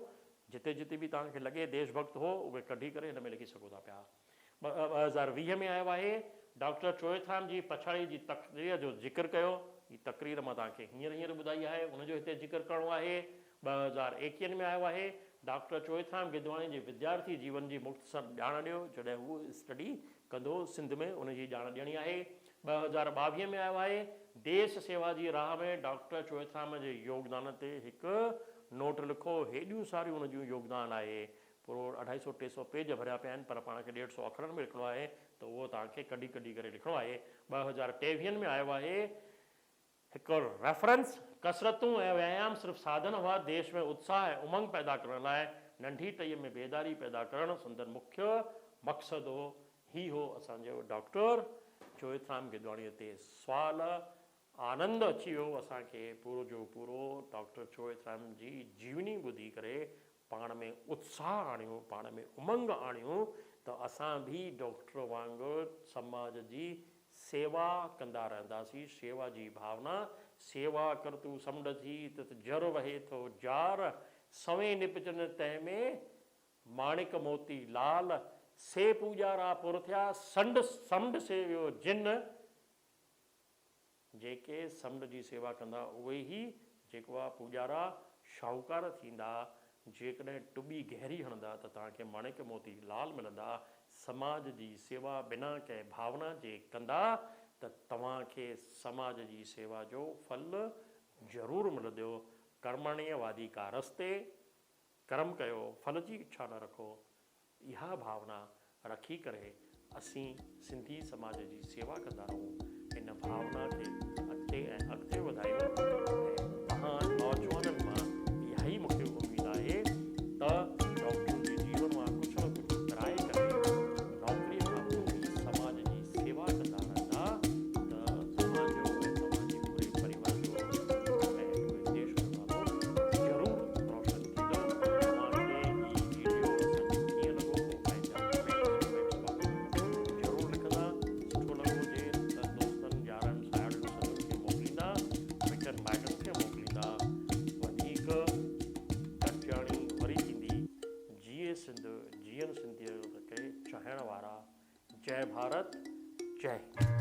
जिते जिते बि तव्हांखे लॻे देशभक्त हो उहे कढी करे हिन में लिखी सघो था पिया। 2020 में आयो आहे। डॉक्टर चोएथराम जी पछाड़ी जी तक़रीर जो ज़िक्र कयो। हीअ तक़रीर मां तव्हांखे हींअर ॿुधाई आहे, उनजो हिते ज़िक्र करिणो आहे। 2021 में आयो आहे। डॉक्टर चोएथराम गिदवाणी जे विद्यार्थी जीवन जी मुख़्तसर ॼाण ॾियो, जॾहिं हू स्टडी कंदो सिंध में उनजी ॼाण ॾियणी आहे। 2022 में आयो आहे। देश सेवा जी राह में डॉक्टर चोएथराम जे योगदान ते हिकु नोट लिखो। हेॾियूं सारियूं उन जूं योगदान आहे, पूरो 250-300 पेज भरिया पिया आहिनि, पर पाण खे 150 अखरनि में लिखिणो आहे त उहो तव्हांखे कढी करे लिखिणो आहे। 2023 में आयो आहे हिकु रेफरेंस, कसरतूं ऐं व्यायाम सिर्फ़ु साधन हुआ, देश में उत्साह ऐं उमंग पैदा करण लाइ नंढी टईअ में बेदारी पैदा करणु संदन मुख्य मक़सदु हो। ही हो असांजो डॉक्टर चोएथराम गिदवाणीअ ते सुवाल। आनंद अची वियो असांखे पूरो जो पूरो डॉक्टर चोएथराम जी जीवनी ॿुधी करे। पाण में उत्साह आणियूं, पाण में उमंग आणियूं त असां बि डॉक्टर वांगुरु समाज जी सेवा कंदा रहंदासीं। शेवा जी भावना, सेवा कर तूं समुंड जी त जर वहे थो जार, सवें निपजन तंहिं में माणिक मोती लाल, से पूॼारा पुर थिया समुंड सेवियो जिन। जेके समुंड जी सेवा कंदा उहे ई जेको आहे पूॼारा शाहूकार थींदा। जेकॾहिं टुॿी गहरी हणंदा त तव्हांखे माणिक मोती लाल मिलंदा। समाज जी सेवा बिना कंहिं भावना जे कंदा त तव्हांखे समाज जी सेवा जो फल ज़रूरु मिलंदो। कर्मण्य वादी का रस्ते, कर्म कयो फल जी इच्छा न रखो। इहा भावना रखी करे असीं सिंधी समाज जी सेवा कंदा रहूं। इन भावना खे अॻिते वधायूं। ऐं तव्हां नौजवाननि मां इहा ई मूंखे उमेदु आहे त डॉक्टर जे जीवन मां कुझु न कुझु कराए करे नौकरीअ खां पोइ समाज जी सेवा कंदा रहंदा त तव्हांजो ऐं तव्हांजे पूरे परिवार जो ऐं पूरे देश जो नालो ज़रूरु जीए सिंध जीअन सिंधियत खे चाहण वारा। जय भारत जय हिंद।